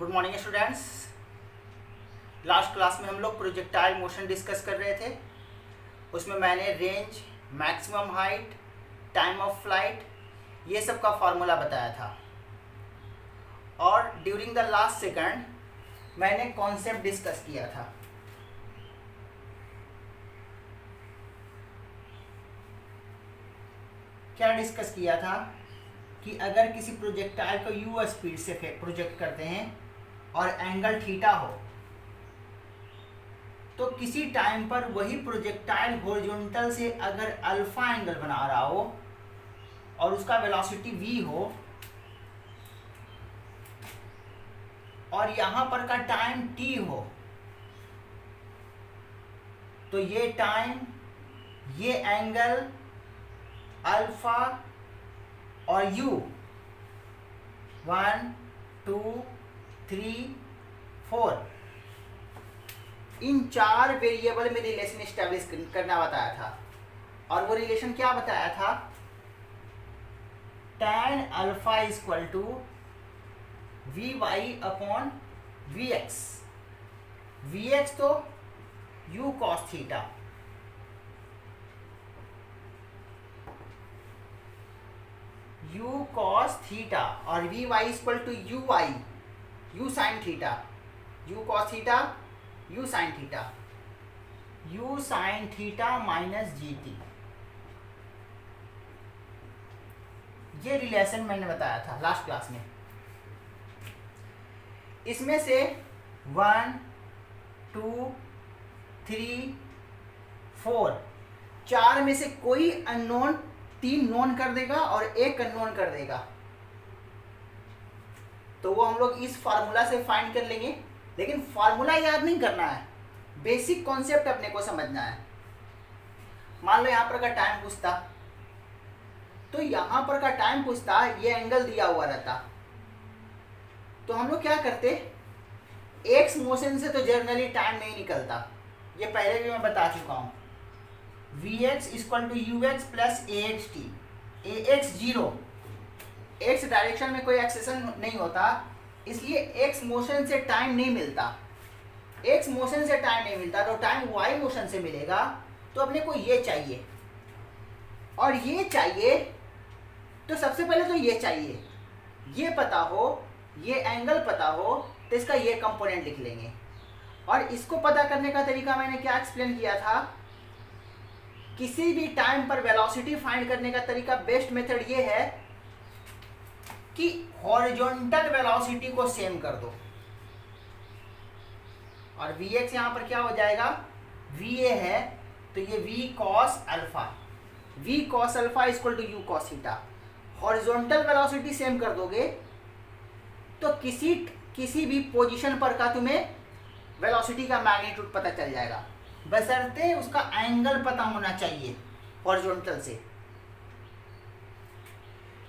Good morning students. Last class में हम लोग प्रोजेक्टाइल मोशन डिस्कस कर रहे थे। उसमें मैंने range, maximum height, time of flight, ये सब का फार्मूला बताया था। और ड्यूरिंग द लास्ट सेकंड मैंने कॉन्सेप्ट डिस्कस किया था। क्या डिस्कस किया था कि अगर किसी प्रोजेक्टाइल को u स्पीड से प्रोजेक्ट करते हैं और एंगल थीटा हो, तो किसी टाइम पर वही प्रोजेक्टाइल हॉरिजॉन्टल से अगर अल्फा एंगल बना रहा हो और उसका वेलोसिटी v हो और यहाँ पर का टाइम t हो, तो ये टाइम, ये एंगल अल्फा और u 1, 2, 3, 4 इन 4 वेरिएबल में रिलेशन एस्टेब्लिश करना बताया था। और वो रिलेशन क्या बताया था? tan alpha equal to vy upon vx। vx तो u cos theta, u cos theta, और vy equal to uy, u sin theta, u cos theta, u sin theta, u sin theta minus gt। ये relation मैंने बताया था last class में। इसमें से 1, 2, 3, 4 4 में से कोई अननोन 3 नोन कर देगा और 1 अननोन कर देगा, तो वो हम लोग इस फार्मूला से फाइंड कर लेंगे। लेकिन फार्मूला याद नहीं करना है, बेसिक कॉन्सेप्ट अपने को समझना है। मान लो यहाँ पर का टाइम पूछता, तो यहाँ पर का टाइम पूछता, ये एंगल दिया हुआ रहता, तो हम लोग क्या करते, एक्स मोशन से तो जनरली टाइम नहीं निकलता, ये पहले भी मैं बता चुका हूँ। Vx equal to ux plus axt, ax zero, x direction में कोई एक्सेशन नहीं होता, इसलिए x मोशन से टाइम नहीं मिलता। x मोशन से टाइम नहीं मिलता तो टाइम y मोशन से मिलेगा। तो अपने को ये चाहिए और ये चाहिए, तो सबसे पहले तो ये चाहिए, ये पता हो, ये एंगल पता हो, तो इसका ये कंपोनेंट लिख लेंगे। और इसको पता करने का तरीका मैंने क्या एक्सप्लेन किया था, किसी भी टाइम पर वेलोसिटी फाइंड करने का तरीका, बेस्ट मेथड ये है कि हॉरिजॉन्टल वेलोसिटी को सेम कर दो। और Vx यहाँ पर क्या हो जाएगा, Va है तो ये V cos alpha, V cos alpha equal to U cos theta. Horizontal velocity same कर दोगे तो किसी भी पोजीशन पर का तुम्हें वेलोसिटी का मैग्नीट्यूड पता चल जाएगा, बशर्ते उसका एंगल पता होना चाहिए हॉरिजॉन्टल से।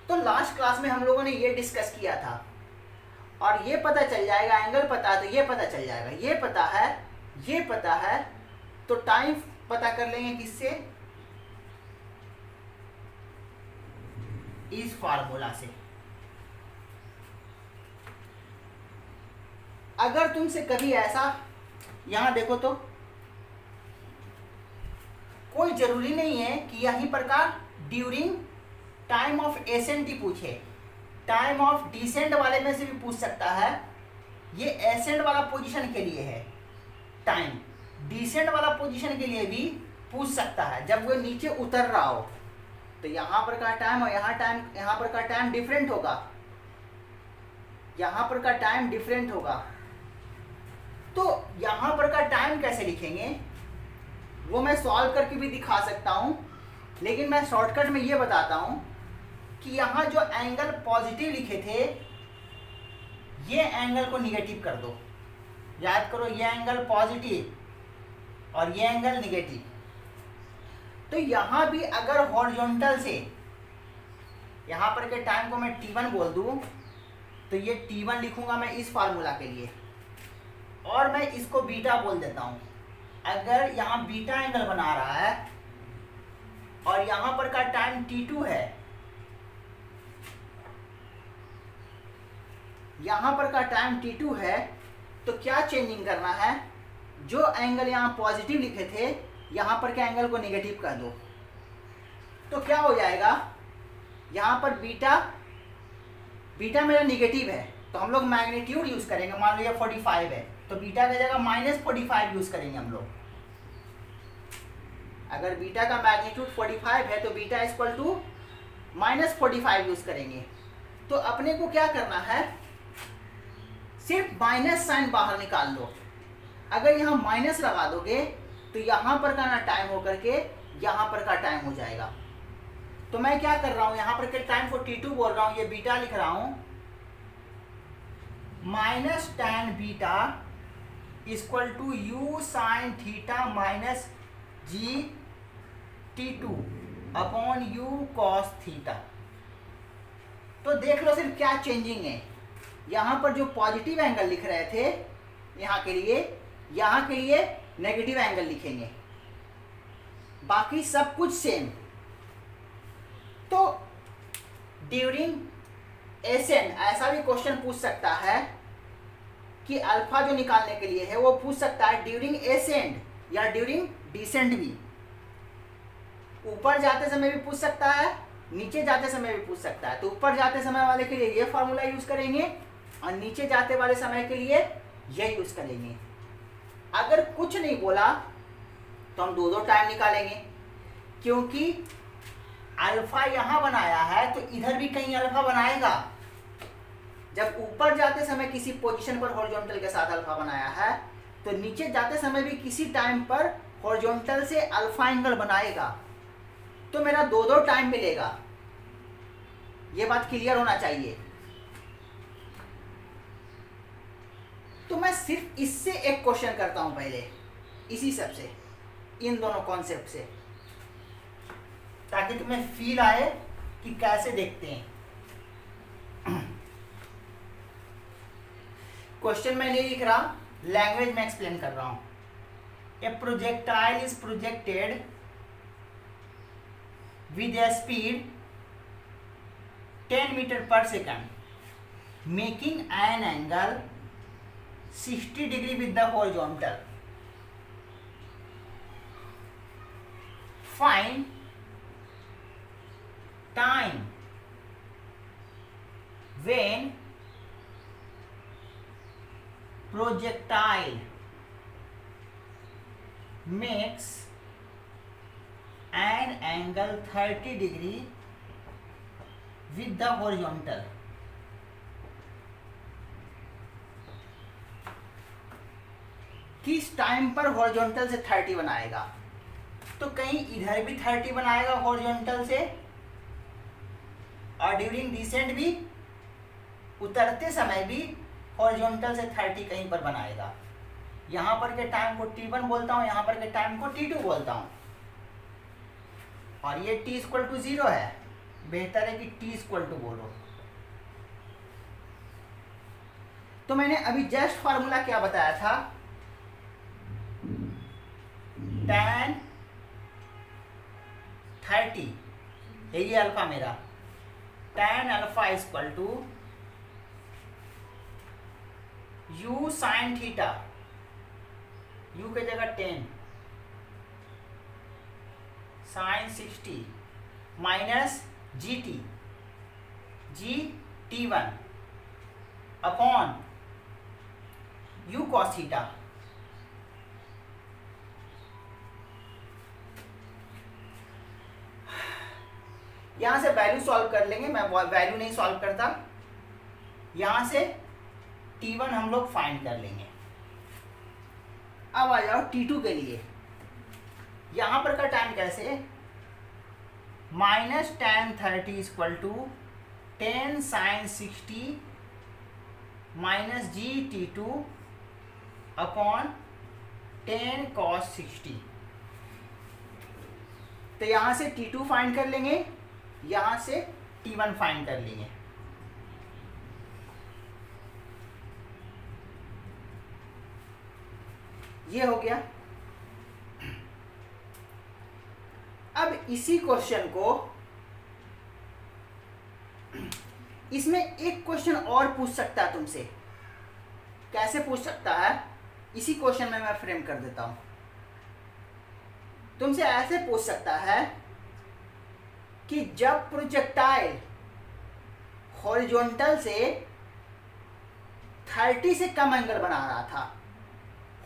तो लास्ट क्लास में हम लोगों ने ये डिस्कस किया था, और ये पता चल जाएगा, एंगल पता है तो ये पता चल जाएगा, ये पता है, ये पता है, तो टाइम पता कर लेंगे किससे, इस फार्मूला से। अगर तुमसे कभी ऐसा, यहां देखो तो कोई जरूरी नहीं है कि यही प्रकार ड्यूरिंग टाइम ऑफ एसेंट ही पूछे, टाइम ऑफ डिसेंट वाले में से भी पूछ सकता है। ये एसेंट वाला पोजीशन के लिए है टाइम, डिसेंट वाला पोजीशन के लिए भी पूछ सकता है। जब वो नीचे उतर रहा हो तो यहाँ पर का टाइम और यहाँ पर का टाइम डिफरेंट होगा, यहाँ पर का टाइम डिफरेंट होगा। तो यहाँ पर का टाइम कैसे लिखेंगे वो मैं सॉल्व करके भी दिखा सकता हूँ, लेकिन मैं शॉर्टकट में ये बताता हूँ कि यहाँ जो एंगल पॉजिटिव लिखे थे, ये एंगल को निगेटिव कर दो। याद करो, ये एंगल पॉजिटिव और ये एंगल निगेटिव। तो यहाँ भी अगर हॉरिजॉन्टल से यहाँ पर के टाइम को मैं t1 बोल दूँ, तो ये t1 लिखूंगा मैं इस फार्मूला के लिए, और मैं इसको बीटा बोल देता हूँ। अगर यहाँ बीटा एंगल बना रहा है और यहाँ पर का टाइम t2 है, यहाँ पर का टाइम T2 है, तो क्या चेंजिंग करना है, जो एंगल यहाँ पॉजिटिव लिखे थे यहाँ पर के एंगल को नेगेटिव कर दो। तो क्या हो जाएगा, यहाँ पर बीटा मेरा नेगेटिव है, तो हम लोग मैग्नीट्यूड यूज करेंगे। मान लो ये 45 है, तो बीटा की जगह -45 यूज करेंगे हम लोग। अगर बीटा का मैग्नीट्यूड 45 है तो बीटा इक्वल टू -45 यूज करेंगे। तो अपने को क्या करना है, सिर्फ माइनस साइन बाहर निकाल लो। अगर यहाँ माइनस लगा दोगे तो यहाँ पर का ना टाइम होकर के यहाँ पर का टाइम हो जाएगा। तो मैं क्या कर रहा हूँ, यहाँ पर के टाइम को T2 बोल रहा हूँ, ये बीटा लिख रहा हूँ, minus tan beta equal to u sine theta minus g T2 upon u cos theta. तो देख लो सिर्फ क्या चेंजिंग है, यहाँ पर जो पॉजिटिव एंगल लिख रहे थे यहाँ के लिए नेगेटिव एंगल लिखेंगे, बाकी सब कुछ सेम। तो ड्यूरिंग एसेंट ऐसा भी क्वेश्चन पूछ सकता है कि अल्फा जो निकालने के लिए है वो पूछ सकता है ड्यूरिंग एसेंट या ड्यूरिंग डिसेंट भी। ऊपर जाते समय भी पूछ सकता है, नीचे जाते समय भी पूछ सकता है। तो ऊपर जाते समय वाले के लिए ये फॉर्मूला यूज करेंगे और नीचे जाते वाले समय के लिए ये यूज करेंगे। अगर कुछ नहीं बोला तो हम दो टाइम निकालेंगे, क्योंकि अल्फा यहां बनाया है तो इधर भी कहीं अल्फा बनाएगा। जब ऊपर जाते समय किसी पोजीशन पर हॉरिजॉन्टल के साथ अल्फा बनाया है तो नीचे जाते समय भी किसी टाइम पर हॉरिजॉन्टल से अल्फा एंगल बनाएगा। तो मेरा दो टाइम मिलेगा, ये बात क्लियर होना चाहिए। तो मैं सिर्फ इससे एक क्वेश्चन करता हूं पहले, इसी सब से, इन दोनों कॉन्सेप्ट से, ताकि तुम्हें फील आए कि कैसे देखते हैं। क्वेश्चन में नहीं लिख रहा, लैंग्वेज में एक्सप्लेन कर रहा हूं। A projectile is projected with a speed 10 metre per second, making an angle 60 degree with the horizontal. Find time when projectile makes an angle 30 degree with the horizontal। किस time पर horizontal से 30 बनाएगा, तो कहीं इधर भी 30 बनाएगा हॉरिजॉन्टल से, और ड्यूरिंग डिसेंट भी, उतरते समय भी हॉरिजॉन्टल से 30 कहीं पर बनाएगा। यहाँ पर के टाइम को T1 बोलता हूँ, यहाँ पर के टाइम को T2 बोलता हूँ, और ये T इक्वल टू 0 है। बेहतर है कि T इक्वल टू बोलो। तो मैंने अभी जस्ट फार्मूला क्या बताया था, tan 30, ये अल्फा मेरा, tan alpha equal to u sine theta, u के जगह 10 sine 60 minus GT1 upon u cos theta. यहां से वैल्यू सॉल्व कर लेंगे, मैं वैल्यू नहीं सॉल्व करता। यहां से T1 हम लोग फाइंड कर लेंगे। अब आ जाओ T2 के लिए। यहां पर का टाइम कैसे, minus tan 30 equal to 10 sine 60 minus GT2 upon 10 cos 60। तो यहां से T2 फाइंड कर लेंगे, यहां से T1 फाइंड कर लेंगे। ये हो गया। अब इसी क्वेश्चन को इसमें एक क्वेश्चन और पूछ सकता है तुमसे। कैसे पूछ सकता है, इसी क्वेश्चन में मैं फ्रेम कर देता हूं। तुमसे ऐसे पूछ सकता है कि जब प्रोजेक्टाइल हॉरिजॉन्टल से 30 से कम एंगल बना रहा था,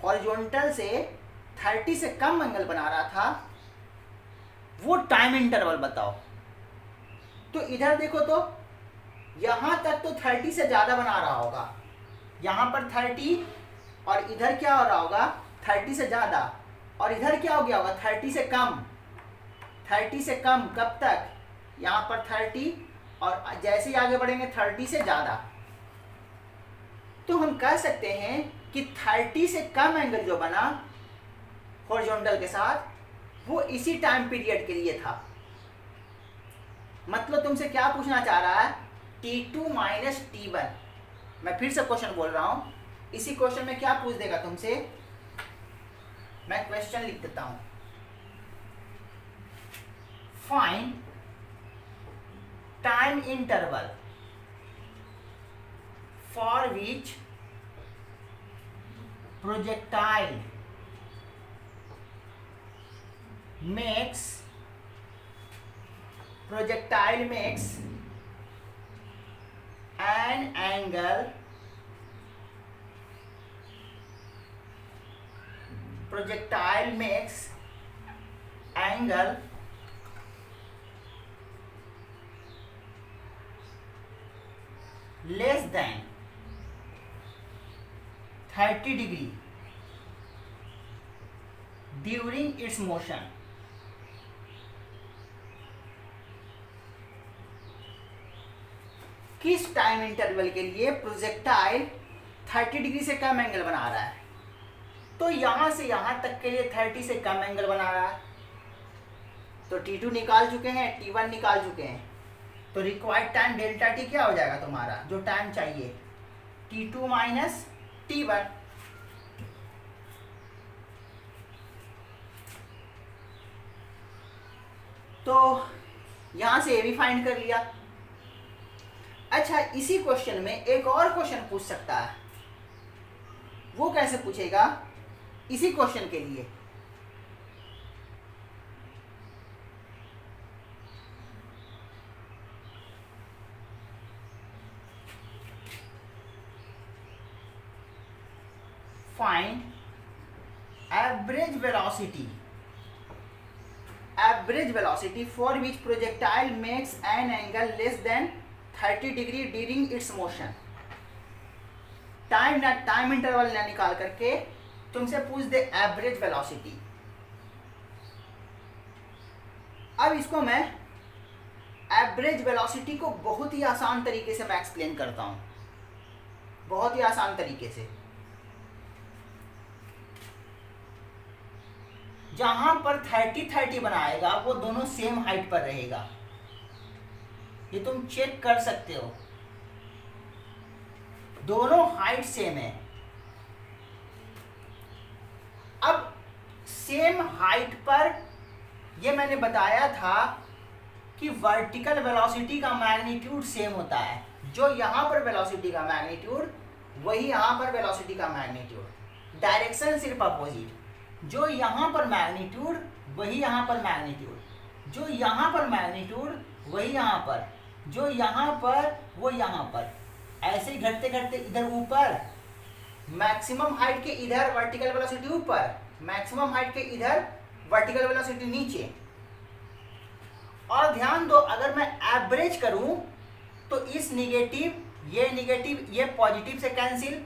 हॉरिजॉन्टल से 30 से कम एंगल बना रहा था, वो टाइम इंटरवल बताओ। तो इधर देखो, तो यहां तक तो 30 से ज्यादा बना रहा होगा, यहां पर 30, और इधर क्या हो रहा होगा 30 से ज्यादा, और इधर क्या हो गया होगा 30 से कम। 30 से कम कब तक, यहां पर 30, और जैसे ही आगे बढ़ेंगे 30 से ज्यादा। तो हम कह सकते हैं कि 30 से कम एंगल जो बना हॉरिजॉन्टल के साथ, वो इसी टाइम पीरियड के लिए था। मतलब तुमसे क्या पूछना चाह रहा है, T2 माइनस T1। मैं फिर से क्वेश्चन बोल रहा हूं, इसी क्वेश्चन में क्या पूछ देगा तुमसे, मैं क्वेश्चन लिख देता हूं। Find time interval for which projectile makes an angle less than 30 degree during its motion। किस टाइम इंटरवल के लिए प्रोजेक्टाइल 30 डिग्री से कम एंगल बना रहा है। तो यहां से यहां तक के लिए 30 से कम एंगल बना रहा है, तो T2 निकाल चुके हैं, T1 निकाल चुके हैं, तो रिक्वायर्ड टाइम डेल्टा टी क्या हो जाएगा तुम्हारा, जो टाइम चाहिए T2 माइनस T1। तो यहां से ये भी फाइंड कर लिया। अच्छा, इसी क्वेश्चन में एक और क्वेश्चन पूछ सकता है। वो कैसे पूछेगा, इसी क्वेश्चन के लिए find average velocity for which projectile makes an angle less than 30 degree during its motion. Time interval ना निकाल करके तुमसे पूछ दे एवरेज वेलोसिटी। अब इसको मैं एवरेज वेलोसिटी को बहुत ही आसान तरीके से मैं एक्सप्लेन करता हूं, बहुत ही आसान तरीके से। जहां पर 30-30 बनाएगा वो दोनों सेम हाइट पर रहेगा, ये तुम चेक कर सकते हो, दोनों हाइट सेम है। अब सेम हाइट पर ये मैंने बताया था कि वर्टिकल वेलोसिटी का मैग्नीट्यूड सेम होता है। जो यहां पर वेलोसिटी का मैग्नीट्यूड वही यहां पर वेलोसिटी का मैग्नीट्यूड, डायरेक्शन सिर्फ अपोजिट। जो यहां पर मैग्नीट्यूड वही यहां पर मैग्नीट्यूड, जो यहां पर मैग्नीट्यूड वही यहां पर, जो यहां पर वो यहां पर, ऐसे ही घटते घटते इधर ऊपर, मैक्सिमम हाइट के इधर वर्टिकल वेलोसिटी ऊपर, मैक्सिमम हाइट के इधर वर्टिकल वेलोसिटी नीचे। और ध्यान दो, अगर मैं एवरेज करूं तो इस निगेटिव ये पॉजिटिव से कैंसिल,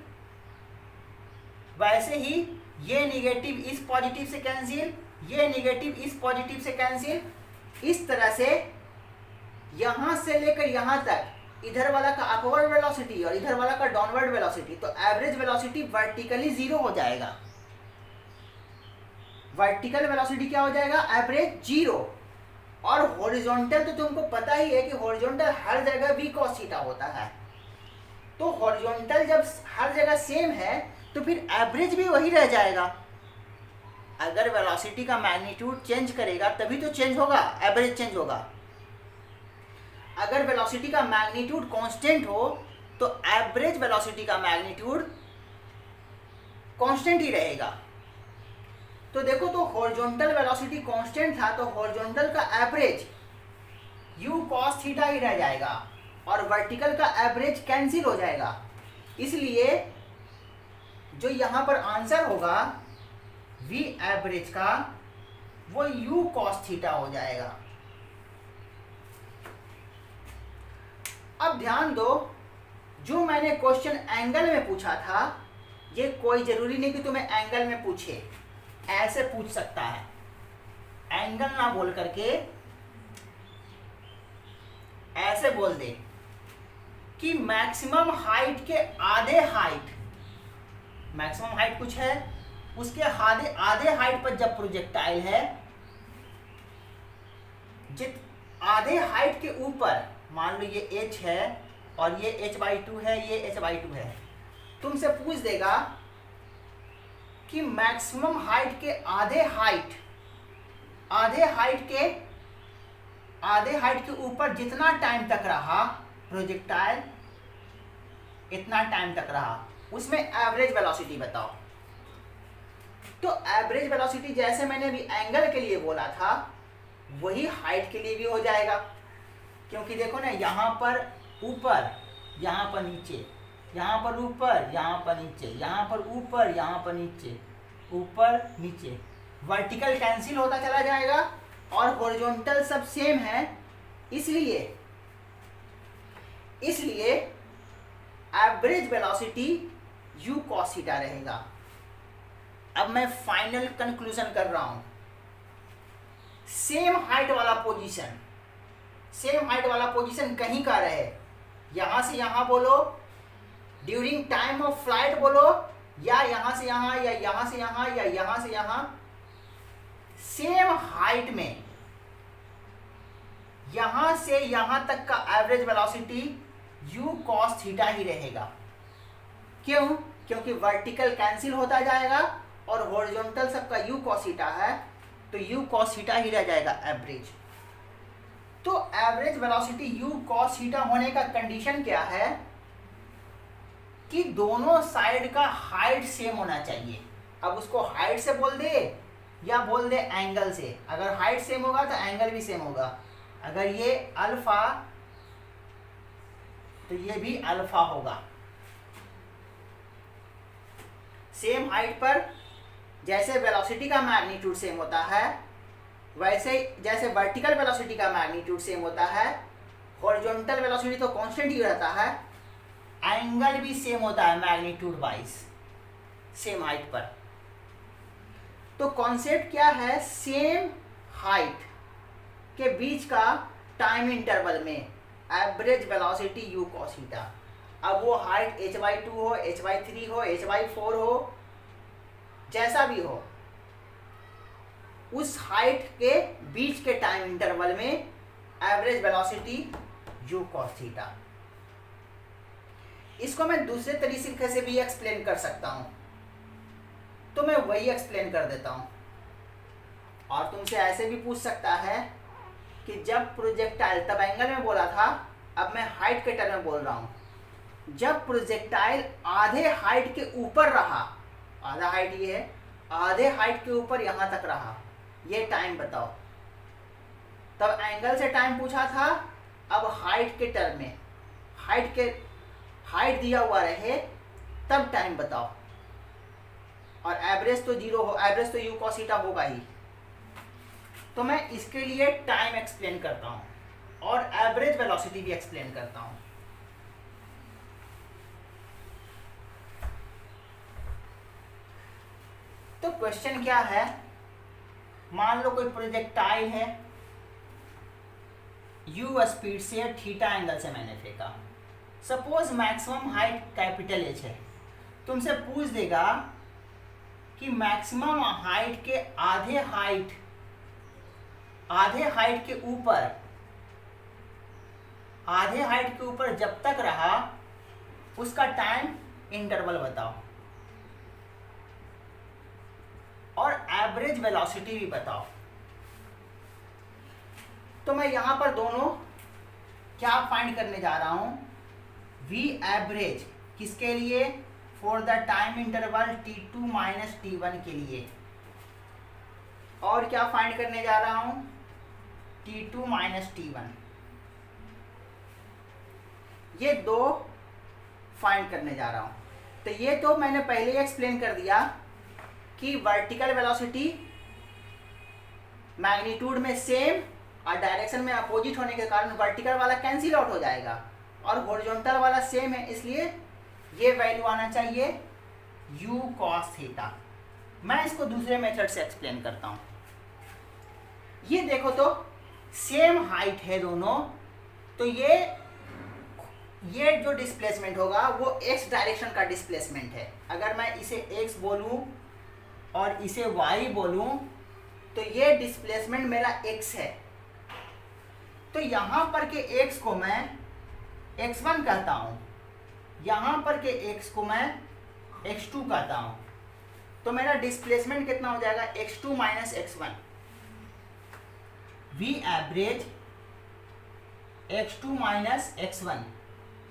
वैसे ही ये निगेटिव इस पॉजिटिव से कैंसिल, ये निगेटिव इस पॉजिटिव से कैंसिल। इस तरह से यहां से लेकर यहां तक इधर वाला का अपवर्ड वेलोसिटी और इधर वाला का डाउनवर्ड वेलोसिटी, तो एवरेज वेलोसिटी वर्टिकली जीरो हो जाएगा। वर्टिकल वेलोसिटी क्या हो जाएगा, एवरेज जीरो। और हॉरिजॉन्टल तो तुमको पता ही है कि हॉरिजॉन्टल हर जगह v cos थीटा होता है। तो हॉरिजॉन्टल जब हर जगह सेम है तो फिर एवरेज भी वही रह जाएगा। अगर वेलोसिटी का मैग्नीट्यूड चेंज करेगा तभी तो चेंज होगा, एवरेज चेंज होगा। अगर वेलोसिटी का मैग्नीट्यूड कांस्टेंट हो तो एवरेज वेलोसिटी का मैग्नीट्यूड कांस्टेंट ही रहेगा। तो देखो, तो हॉरिजॉन्टल वेलोसिटी कांस्टेंट था तो हॉरिजॉन्टल का एवरेज u cos थीटा ही रह जाएगा और वर्टिकल का एवरेज कैंसिल हो जाएगा। इसलिए जो यहां पर आंसर होगा v एवरेज का वो u cos थीटा हो जाएगा। अब ध्यान दो, जो मैंने क्वेश्चन एंगल में पूछा था, ये कोई जरूरी नहीं कि तुम्हें एंगल में पूछे, ऐसे पूछ सकता है। एंगल ना बोल करके ऐसे बोल दे कि मैक्सिमम हाइट के आधे हाइट, मैक्सिमम हाइट कुछ है, उसके आधे हाइट पर जब प्रोजेक्टाइल है, जित आधे हाइट के ऊपर, मान लो ये h है और ये h/2 है, ये h/2 है, तुमसे पूछ देगा कि मैक्सिमम हाइट के आधे हाइट के ऊपर जितना टाइम तक रहा प्रोजेक्टाइल, इतना टाइम तक रहा, उसमें एवरेज वेलोसिटी बताओ। तो एवरेज वेलोसिटी जैसे मैंने अभी एंगल के लिए बोला था, वही हाइट के लिए भी हो जाएगा। क्योंकि देखो ना, यहाँ पर ऊपर, यहाँ पर नीचे, यहाँ पर ऊपर, यहाँ पर नीचे, यहाँ पर ऊपर, यहाँ पर नीचे, ऊपर नीचे, वर्टिकल कैंसिल होता चला जाएगा और हॉरिजॉन्टल सब सेम है। इसलिए average velocity u cos theta रहेगा। अब मैं फाइनल कंक्लूजन कर रहा हूं। सेम हाइट वाला पोजीशन कहीं का रहे, यहां से यहां बोलो, ड्यूरिंग टाइम ऑफ फ्लाइट बोलो, या यहां से यहां, या यहां से यहां, या यहां से यहां, सेम हाइट में यहां से यहां तक का average velocity u cos theta ही रहेगा। क्यों? क्योंकि वर्टिकल कैंसिल होता जाएगा और हॉरिजॉन्टल सबका u cos थीटा है, तो u cos थीटा ही रह जाएगा एवरेज। तो average velocity u cos theta होने का कंडीशन क्या है कि दोनों साइड का हाइट सेम होना चाहिए। अब उसको हाइट से बोल दे या बोल दे एंगल से। अगर हाइट सेम होगा तो एंगल भी सेम होगा। अगर ये अल्फा तो ये भी अल्फा होगा। सेम हाइट पर जैसे वेलोसिटी का मैग्नीट्यूड सेम होता है, वैसे जैसे वर्टिकल वेलोसिटी का मैग्नीट्यूड सेम होता है, हॉरिजॉन्टल वेलोसिटी तो कांस्टेंट ही रहता है, एंगल भी सेम होता है मैग्नीट्यूड वाइज सेम हाइट पर। तो कॉन्सेप्ट क्या है? सेम हाइट के बीच का टाइम इंटरवल में average velocity u cos theta. अब वो हाइट h/2 हो, h/3 हो, h/4 हो, जैसा भी हो, उस हाइट के बीच के टाइम इंटरवल में average velocity u cos theta. इसको मैं दूसरे तरीके से भी एक्सप्लेन कर सकता हूं, तो मैं वही एक्सप्लेन कर देता हूं। और तुमसे ऐसे भी पूछ सकता है कि जब प्रोजेक्टाइल, तब एंगल में बोला था, अब मैं हाइट के टर्म में बोल रहा हूं, जब प्रोजेक्टाइल आधे हाइट के ऊपर रहा, आधा हाइट ये है, आधे हाइट के ऊपर यहां तक रहा, ये टाइम बताओ। तब एंगल से टाइम पूछा था, अब हाइट के टर्म में, हाइट दिया हुआ रहे तब टाइम बताओ। और एवरेज तो जीरो हो, एवरेज तो u cos थीटा होगा ही। तो मैं इसके लिए टाइम एक्सप्लेन करता हूं और एवरेज वेलोसिटी भी एक्सप्लेन करता हूं। तो क्वेश्चन क्या है? मान लो कोई प्रोजेक्टाइल है, u स्पीड से थीटा एंगल से मैंने फेंका। Suppose maximum height capital H है। तुमसे पूछ देगा कि मैक्सिमम हाइट के आधे हाइट के ऊपर जब तक रहा, उसका टाइम इंटरवल बताओ और एवरेज वेलोसिटी भी बताओ। तो मैं यहां पर दोनों क्या फाइंड करने जा रहा हूं? वी एवरेज किसके लिए? For the time interval t2 minus t1 के लिए। और क्या फाइंड करने जा रहा हूं? t2 minus t1। ये दो फाइंड करने जा रहा हूं। तो ये तो मैंने पहले ही एक्सप्लेन कर दिया कि वर्टिकल वेलोसिटी मैग्नीट्यूड में सेम और डायरेक्शन में अपोजिट होने के कारण वर्टिकल वाला कैंसिल आउट हो जाएगा और हॉरिजॉन्टल वाला सेम है, इसलिए ये वैल्यू आना चाहिए u cos थीटा। मैं इसको दूसरे मेथड से एक्सप्लेन करता हूं। ये देखो तो सेम हाइट है दोनों, तो ये जो डिस्प्लेसमेंट होगा वो x डायरेक्शन का डिस्प्लेसमेंट है। अगर मैं इसे x बोलूं और इसे y बोलूं तो ये डिस्प्लेसमेंट मेरा x है। तो यहां पर के x को मैं x1 कहता हूं, यहां पर के x को मैं x2 कहता हूं। तो मेरा डिस्प्लेसमेंट कितना हो जाएगा? x2 minus x1। V average x2 minus x1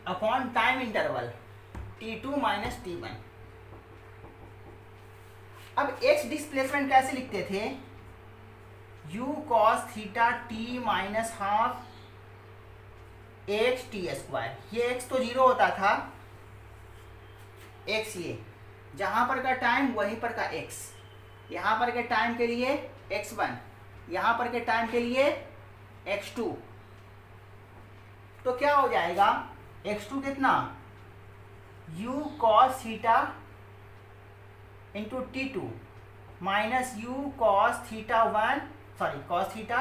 upon time interval t2 minus t1। अब x डिस्प्लेसमेंट कैसे लिखते थे? u cos theta t minus half x t square. ये x तो 0 होता था, x ये जहां पर का टाइम वहीं पर का x, यहां पर के टाइम के लिए x1, यहां पर के टाइम के लिए x2। तो क्या हो जाएगा? x2 कितना? u cos theta into t2 minus u cos theta cos theta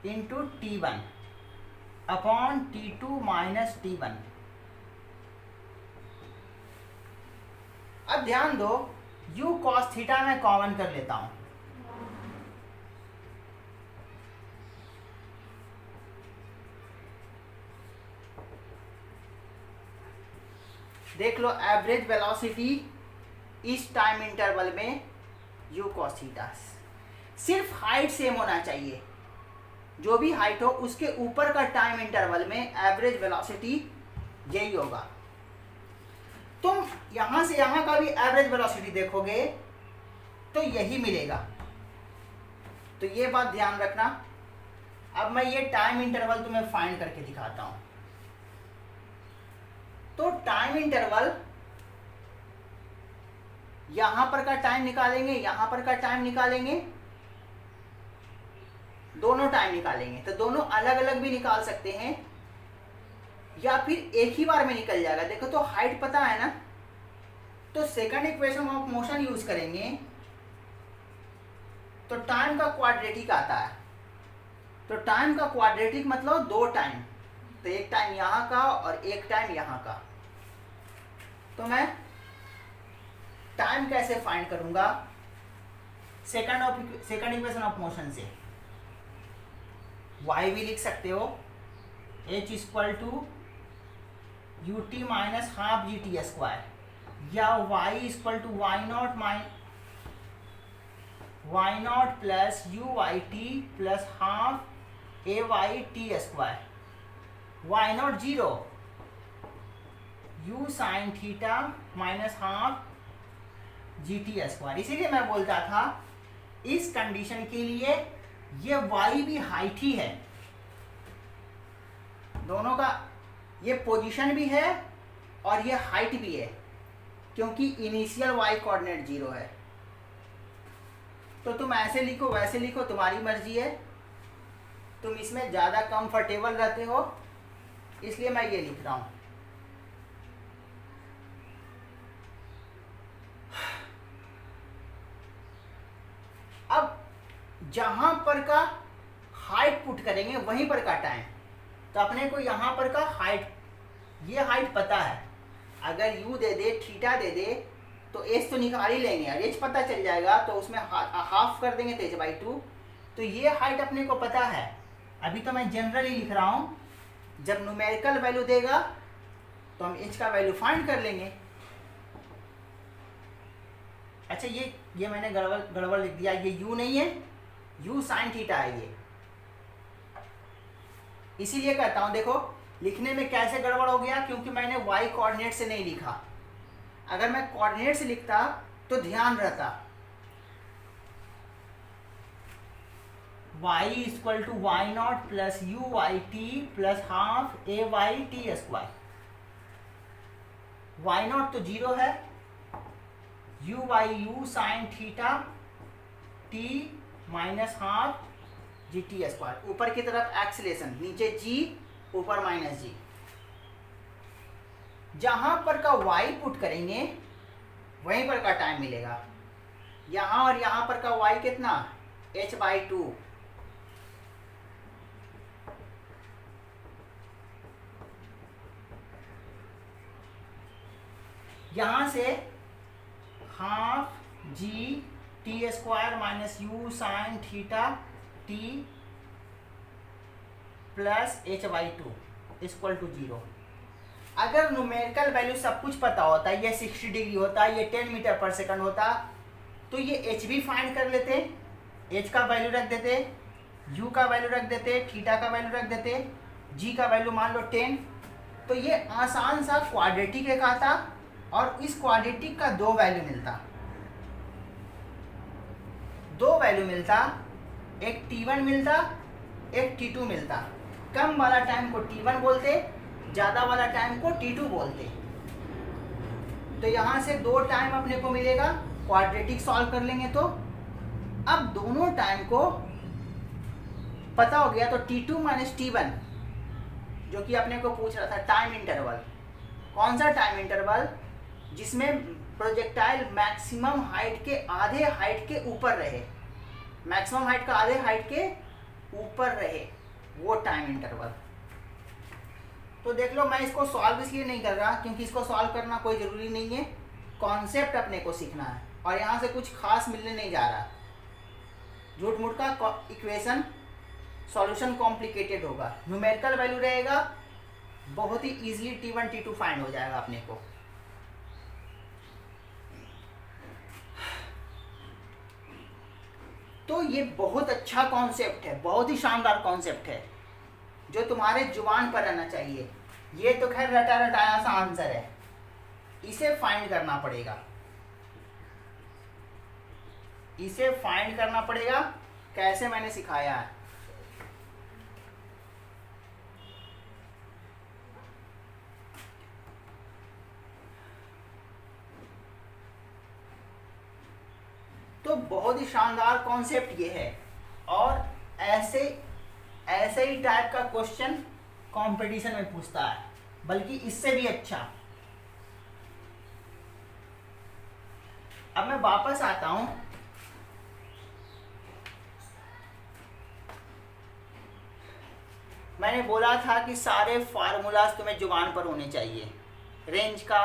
into t1 upon t2 minus t1। अब ध्यान दो, u cos थीटा मैं कॉमन कर लेता हूं। देख लो एवरेज वेलोसिटी इस टाइम इंटरवल में u cos थीटा। सिर्फ हाइट सेम होना चाहिए, जो भी हाइट हो उसके ऊपर का टाइम इंटरवल में एवरेज वेलोसिटी यही होगा। तुम यहां से यहां का भी एवरेज वेलोसिटी देखोगे तो यही मिलेगा। तो ये बात ध्यान रखना। अब मैं ये टाइम इंटरवल तुम्हें फाइंड करके दिखाता हूं। तो टाइम इंटरवल यहां पर का टाइम निकालेंगे, यहां पर का टाइम निकालेंगे, दोनों टाइम निकालेंगे। तो दोनों अलग अलग भी निकाल सकते हैं या फिर एक ही बार में निकल जाएगा। देखो तो हाइट पता है ना, तो second equation of motion use करेंगे तो टाइम का क्वाड्रेटिक आता है। तो टाइम का क्वाड्रेटिक मतलब दो टाइम, तो एक टाइम यहां का और एक टाइम यहां का। तो मैं टाइम कैसे फाइंड करूंगा? सेकंड इक्वेशन ऑफ मोशन से y भी लिख सकते हो, h equal to u t minus half g t square, या y equal to y not plus u y t plus half a y t square. Y not 0, u sine theta minus half g t square. इसीलिए मैं बोलता था इस condition के लिए ये y भी हाइट ही है, दोनों का ये पोजीशन भी है और ये हाइट भी है, क्योंकि इनिशियल y कोऑर्डिनेट 0 है। तो तुम ऐसे लिखो वैसे लिखो, तुम्हारी मर्जी है, तुम इसमें ज़्यादा कंफर्टेबल रहते हो, इसलिए मैं ये लिख रहा हूं। अब जहां पर का हाइट पुट करेंगे वहीं पर का टाइम। तो अपने को यहां पर का हाइट, ये हाइट पता है, अगर u दे दे थीटा दे दे तो h तो निकाल ही लेंगे, और h पता चल जाएगा तो उसमें हाफ कर देंगे तो h/2। तो ये हाइट अपने को पता है। अभी तो मैं जनरली लिख रहा हूं, जब न्यूमेरिकल वैल्यू देगा तो हम h का वैल्यू फाइंड कर लेंगे। अच्छा ये मैंने गड़बड़ लिख दिया, ये u नहीं है, u साइन थीटा है ये। इसीलिए कहता हूँ, देखो लिखने में कैसे गड़बड़ हो गया, क्योंकि मैंने y कोऑर्डिनेट से नहीं लिखा। अगर मैं कोऑर्डिनेट से लिखता तो ध्यान रहता, y equal to y not plus u y t plus half a y t square. Y not तो 0 है, u y u sine theta t minus half g t square. ऊपर की तरफ एक्सीलरेशन, नीचे जी, ऊपर माइनस जी। जहां पर का y पुट करेंगे वहीं पर का टाइम मिलेगा। यहां और यहां पर का y कितना, h/2। यहां से half g t square minus u sine theta t plus h/2 equal to 0। अगर न्यूमेरिकल वैल्यू सब कुछ पता होता, ये 60 डिग्री होता, ये 10 मीटर पर सेकंड होता, तो ये h भी फाइंड कर लेते, h का वैल्यू रख देते, u का वैल्यू रख देते, थीटा का वैल्यू रख देते, g का वैल्यू मान लो 10। तो ये आसान सा क्वाड्रेटिक एक आता और इस क्वाड्रेटिक का 2 वैल्यू मिलता, 2 वैल्यू मिलता, एक t1 मिलता, एक t2 मिलता। कम वाला टाइम को t1 बोलते, ज़्यादा वाला टाइम को t2 बोलते। तो यहाँ से 2 टाइम अपने को मिलेगा, क्वाड्रेटिक सॉल्व कर लेंगे तो। अब दोनों टाइम को पता हो गया तो t2 माइनस t1, जो कि अपने को पूछ रहा था टाइम इंटरवल, कौन सा टाइम इंटरवल जिसमें प्रोजेक्टाइल मैक्सिमम हाइट के आधे हाइट के ऊपर रहे, मैक्सिमम हाइट का आधे हाइट के ऊपर रहे, वो टाइम इंटरवल। तो देख लो, मैं इसको सॉल्व इसलिए नहीं कर रहा क्योंकि इसको सॉल्व करना कोई ज़रूरी नहीं है, कॉन्सेप्ट अपने को सीखना है और यहाँ से कुछ खास मिलने नहीं जा रहा। झूठ मूठ का इक्वेशन सॉल्यूशन कॉम्प्लिकेटेड होगा, न्यूमेरिकल वैल्यू रहेगा, बहुत ही इजीली t1 t2 फाइंड हो जाएगा अपने को। तो ये बहुत अच्छा कॉन्सेप्ट है, बहुत ही शानदार कॉन्सेप्ट है जो तुम्हारे जुबान पर रहना चाहिए। ये तो खैर रटा रटाया सा आंसर है, इसे फाइंड करना पड़ेगा, इसे फाइंड करना पड़ेगा। कैसे मैंने सिखाया है, तो बहुत ही शानदार कॉन्सेप्ट ये है। और ऐसे ही टाइप का क्वेश्चन कंपटीशन में पूछता है, बल्कि इससे भी अच्छा। अब मैं वापस आता हूं, मैंने बोला था कि सारे फार्मूलाज तुम्हें जुबान पर होने चाहिए, रेंज का,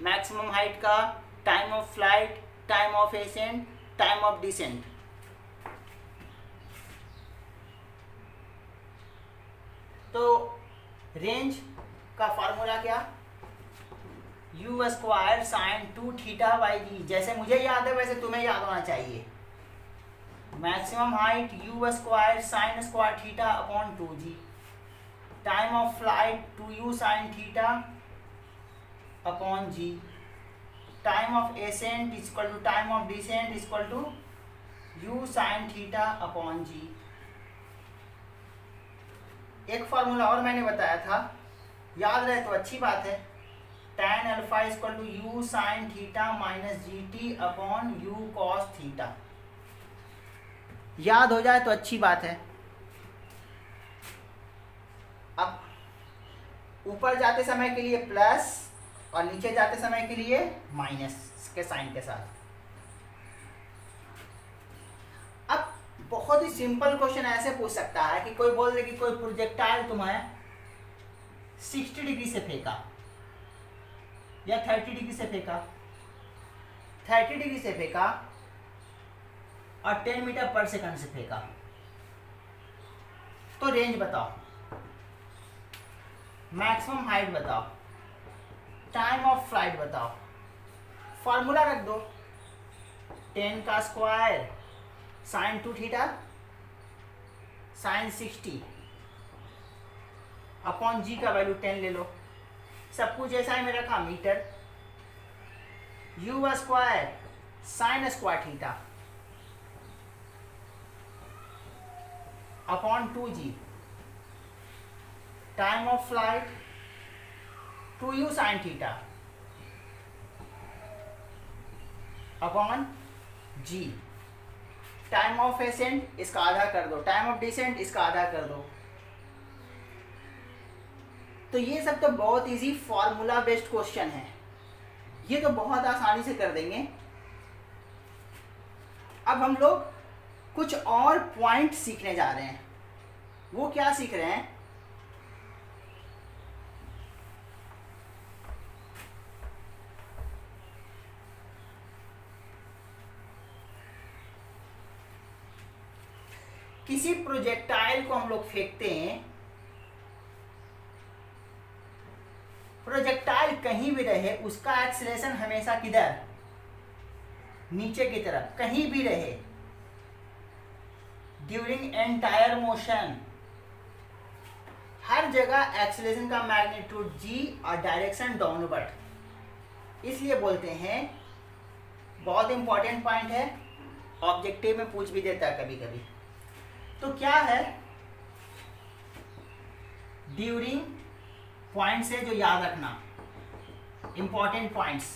मैक्सिमम हाइट का, time of flight, time of ascent, time of descent. तो रेंज का फार्मूला क्या, u square sine 2 theta by g, जैसे मुझे याद है वैसे तुम्हें याद होना चाहिए। Maximum height u square sine square theta upon 2g, time of flight 2u sine theta upon g, time of ascent equal to time of descent equal to u sine theta upon g। एक formula और मैंने बताया था, याद रहे तो अच्छी बात है, tan alpha equal to u sine theta minus g t upon u cos theta. याद हो जाए तो अच्छी बात है। अब ऊपर जाते समय के लिए प्लस और नीचे जाते समय के लिए माइनस के साइन के साथ। अब बहुत ही सिंपल क्वेश्चन ऐसे पूछ सकता है कि कोई बोल दे कि कोई प्रोजेक्टाइल तुम्हें 60 डिग्री से फेंका या 30 डिग्री से फेंका, 30 डिग्री से फेंका और 10 मीटर पर सेकंड से फेंका, तो रेंज बताओ, मैक्सिमम हाइट बताओ, टाइम ऑफ फ्लाइट बताओ। फॉर्मूला रख दो, 10 का square sine 2 theta sine 60 upon g का वैल्यू 10 ले लो, सब कुछ ऐसा ही में रखा metre, u square sine square theta upon 2g, time of flight 2u sine theta upon g, time of ascent इसका आधा कर दो, टाइम ऑफ डिसेंट इसका आधा कर दो। तो ये सब तो बहुत इजी फॉर्मूला बेस्ड क्वेश्चन है, ये तो बहुत आसानी से कर देंगे। अब हम लोग कुछ और पॉइंट सीखने जा रहे हैं। वो क्या सीख रहे हैं? किसी प्रोजेक्टाइल को हम लोग फेंकते हैं, प्रोजेक्टाइल कहीं भी रहे उसका एक्सेलरेशन हमेशा किधर, नीचे की तरफ कहीं भी रहे ड्यूरिंग एंटायर मोशन, हर जगह एक्सेलरेशन का मैग्नीट्यूड g और डायरेक्शन डाउनवर्ड। इसलिए बोलते हैं, बहुत इंपॉर्टेंट पॉइंट है, ऑब्जेक्टिव में पूछ भी देता है कभी कभी। तो क्या है ड्यूरिंग पॉइंट्स है जो याद रखना, इंपॉर्टेंट पॉइंट्स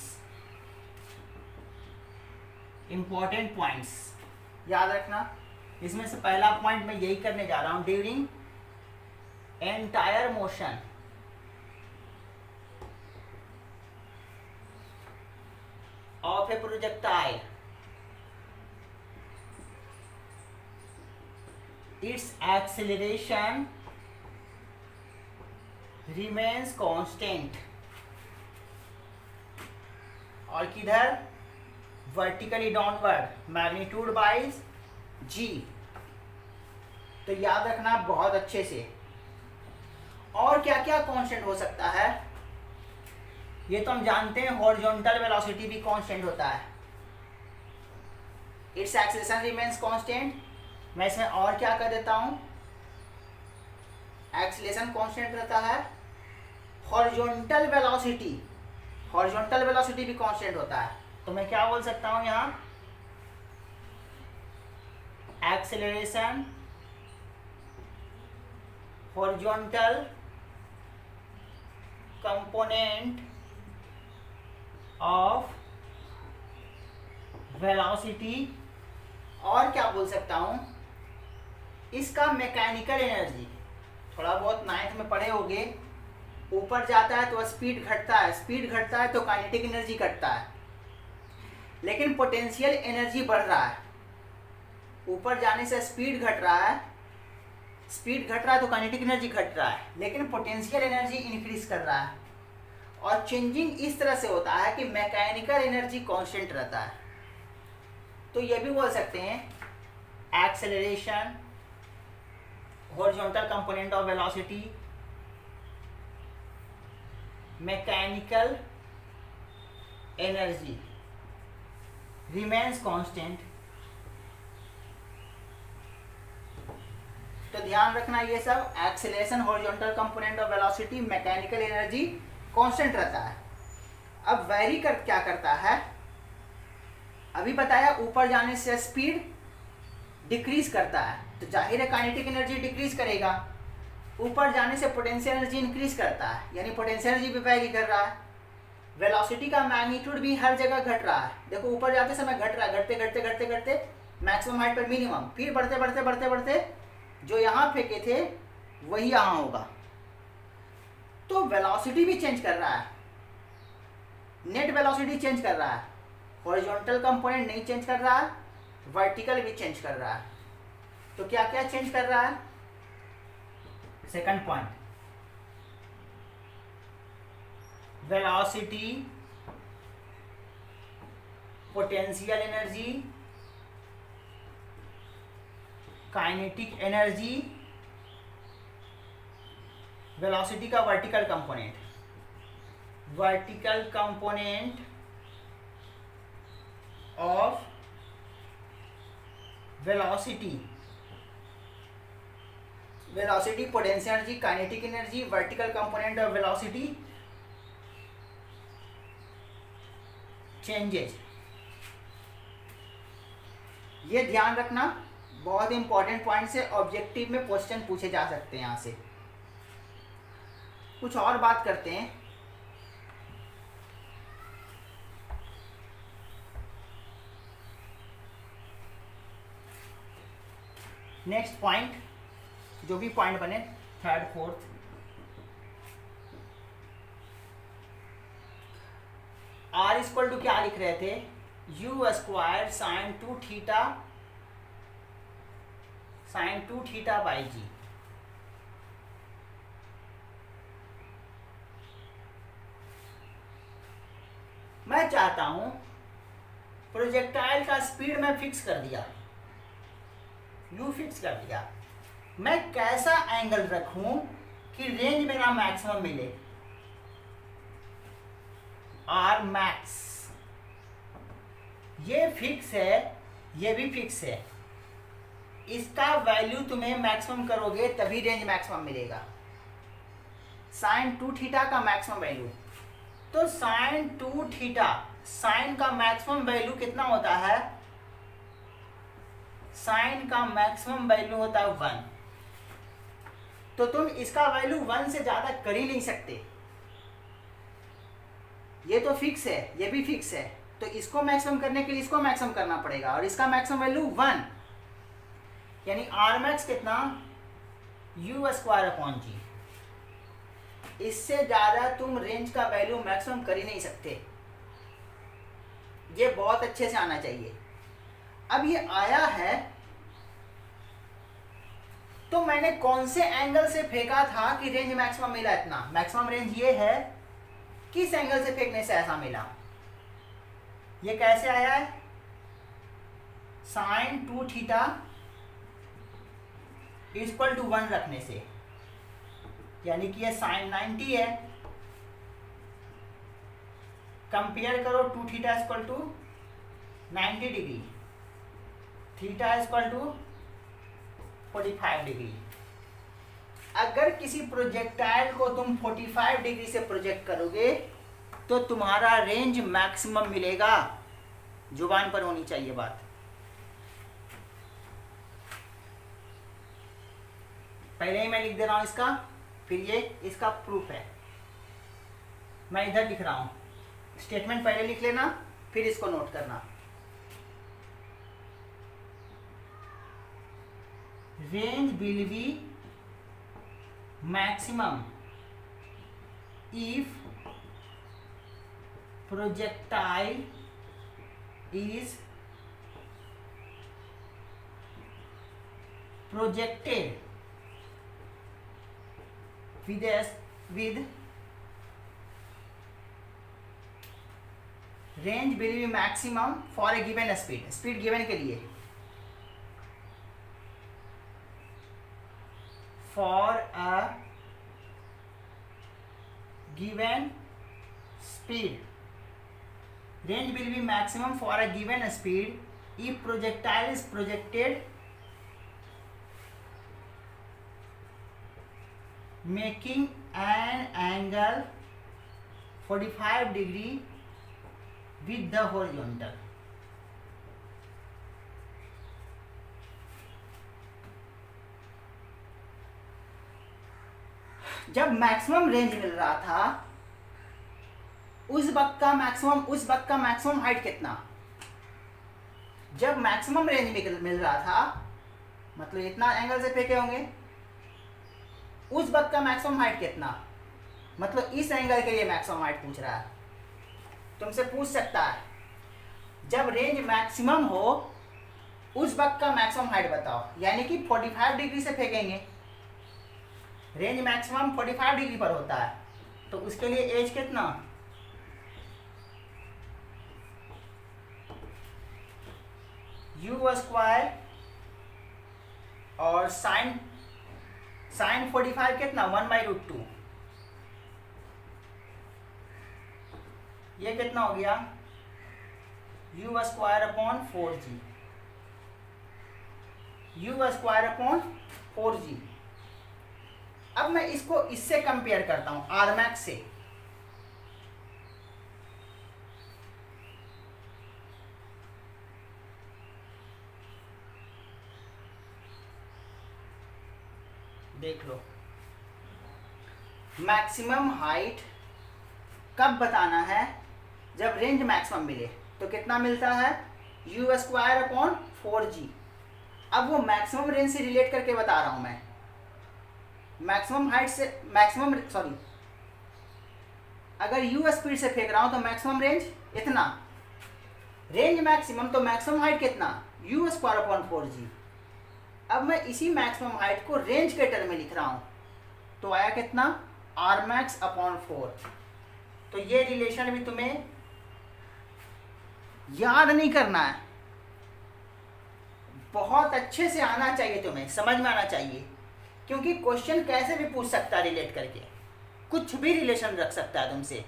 याद रखना। इसमें से पहला पॉइंट मैं यही करने जा रहा हूं, during entire motion of a projectile its acceleration remains constant, और किधर, vertically downward, magnitude by g। तो याद रखना बहुत अच्छे से। और क्या क्या कांस्टेंट हो सकता है, ये तो हम जानते हैं, हॉरिजॉन्टल वेलोसिटी भी कांस्टेंट होता है, इट्स एक्सेलरेशन रिमेन्स कांस्टेंट। मैं इसमें और क्या कर देता हूं, एक्सेलरेशन कांस्टेंट रहता है, हॉरिजॉन्टल वेलोसिटी भी कांस्टेंट होता है। तो मैं क्या बोल सकता हूं यहां, acceleration horizontal component of velocity. और क्या बोल सकता हूं, इसका मैकेनिकल एनर्जी, थोड़ा बहुत 9th में पढ़े होंगे, ऊपर जाता है तो स्पीड घटता है, स्पीड घटता है तो काइनेटिक एनर्जी घटता है, लेकिन पोटेंशियल एनर्जी बढ़ रहा है। ऊपर जाने से स्पीड घट रहा है, स्पीड घट रहा है तो काइनेटिक एनर्जी घट रहा है, लेकिन पोटेंशियल एनर्जी इंक्रीज कर रहा है। और चेंजिंग इस तरह से होता है कि मैकेनिकल एनर्जी कांस्टेंट रहता है। तो ये भी बोल सकते हैं acceleration horizontal component of velocity, mechanical energy remains constant. तो ध्यान रखना ये सब, acceleration horizontal component of velocity, mechanical energy constant रहता है। अब वेरी कर क्या करता है, अभी बताया ऊपर जाने से स्पीड डिक्रीज करता है, तो जाहिर है काइनेटिक एनर्जी डिक्रीज करेगा। ऊपर जाने से पोटेंशियल एनर्जी इंक्रीज करता है, यानी पोटेंशियल एनर्जी भी वैरी कर रहा है। वेलोसिटी का मैग्नीट्यूड भी हर जगह घट रहा है, देखो ऊपर जाते समय घट रहा है, घटते घटते घटते घटते मैक्सिमम हाइट पर मिनिमम, फिर बढ़ते बढ़ते बढ़ते बढ़ते जो यहाँ फेंके थे वही यहाँ होगा। तो वेलोसिटी भी चेंज कर रहा है, नेट वेलोसिटी चेंज कर रहा है, हॉरिजॉन्टल कंपोनेंट नहीं चेंज कर रहा है, वर्टिकल भी चेंज कर रहा है। तो क्या क्या चेंज कर रहा है, second point, velocity, potential energy, kinetic energy, velocity का vertical component of velocity. Velocity, potential energy, kinetic energy, vertical component of velocity changes. ये ध्यान रखना, बहुत इंपॉर्टेंट पॉइंट से ऑब्जेक्टिव में क्वेश्चन पूछे जा सकते हैं यहाँ से। कुछ और बात करते हैं। नेक्स्ट पॉइंट, जो भी पॉइंट बने, third fourth, R equal to क्या लिख रहे थे, u square sine 2 theta by g. मैं चाहता हूं प्रोजेक्टाइल का स्पीड मैं फिक्स कर दिया, यू फिक्स कर दिया, मैं कैसा एंगल रखूं कि रेंज मेरा मैक्सिमम मिले, आर मैक्स। ये फिक्स है, ये भी फिक्स है। इसका वैल्यू तुम्हें मैक्सिमम करोगे तभी रेंज मैक्सिमम मिलेगा। साइन 2 थीटा का मैक्सिमम वैल्यू, तो साइन 2 थीटा, साइन का मैक्सिमम वैल्यू कितना होता है, साइन का मैक्सिमम वैल्यू होता है 1। तो तुम इसका वैल्यू 1 से ज्यादा कर ही नहीं सकते। ये तो फिक्स है, ये भी फिक्स है, तो इसको मैक्सिमम करने के लिए इसको मैक्सिमम करना पड़ेगा, और इसका मैक्सिमम वैल्यू 1, यानी आर मैक्स कितना, यू स्क्वायर अपॉन जी। इससे ज्यादा तुम रेंज का वैल्यू मैक्सिमम कर ही नहीं सकते। ये बहुत अच्छे से आना चाहिए। अब ये आया है तो मैंने कौन से एंगल से फेंका था कि रेंज मैक्सिमम मिला इतना, मैक्सिमम रेंज ये है, किस एंगल से फेंकने से ऐसा मिला, ये कैसे आया है, साइन 2 थीटा इक्वल टू 1 रखने से, यानी कि ये साइन 90 है। कंपेयर करो 2 theta equal to 90 degree, theta equal to 45 degree. अगर किसी प्रोजेक्टाइल को तुम 45 डिग्री से प्रोजेक्ट करोगे तो तुम्हारा रेंज मैक्सिमम मिलेगा। जुबान पर होनी चाहिए बात। पहले ही मैं लिख दे रहा हूं इसका, फिर ये इसका प्रूफ है। मैं इधर लिख रहा हूं, स्टेटमेंट पहले लिख लेना, फिर इसको नोट करना। Range will be maximum if projectile is projected with range will be maximum for a given speed, speed given के लिए, for a given speed, range will be maximum for a given speed if projectile is projected making an angle 45 degree with the horizontal। जब maximum range मिल रहा था उस वक्त का maximum height कितना, जब मैक्सिमम रेंज मिल रहा था मतलब इतना एंगल से फेंके होंगे, उस वक्त का मैक्सिमम हाइट कितना, मतलब इस एंगल के लिए मैक्सिमम हाइट पूछ रहा है। तुमसे पूछ सकता है जब रेंज मैक्सिमम हो उस वक्त का मैक्सिमम हाइट बताओ, यानी कि 45 डिग्री से फेंकेंगे, रेंज मैक्सिमम 45 डिग्री पर होता है, तो उसके लिए एज कितना, यू स्क्वायर और साइन 45 कितना 1/√2, ये कितना हो गया you square upon 4g, you square upon 4g। अब मैं इसको इससे कंपेयर करता हूं, आर मैक्स से। देख लो, मैक्सिमम हाइट कब बताना है, जब रेंज मैक्सिमम मिले। तो कितना मिलता है, यू स्क्वायर अपॉन 4g। अब वो मैक्सिमम रेंज से रिलेट करके बता रहा हूं मैं, मैक्सिमम हाइट से, मैक्सिमम सॉरी, अगर यू स्पीड से फेंक रहा हूं तो मैक्सिमम रेंज इतना, रेंज मैक्सिमम तो मैक्सिमम हाइट कितना, यू स्क्वायर अपॉन 4g। अब मैं इसी मैक्सिमम हाइट को रेंज के टर्म में लिख रहा हूं, तो आया कितना, आर मैक्स अपॉन 4। तो ये रिलेशन भी तुम्हें याद नहीं करना है, बहुत अच्छे से आना चाहिए, तुम्हें समझ में आना चाहिए, क्योंकि क्वेश्चन कैसे भी पूछ सकता है रिलेट करके, कुछ भी रिलेशन रख सकता है तुमसे।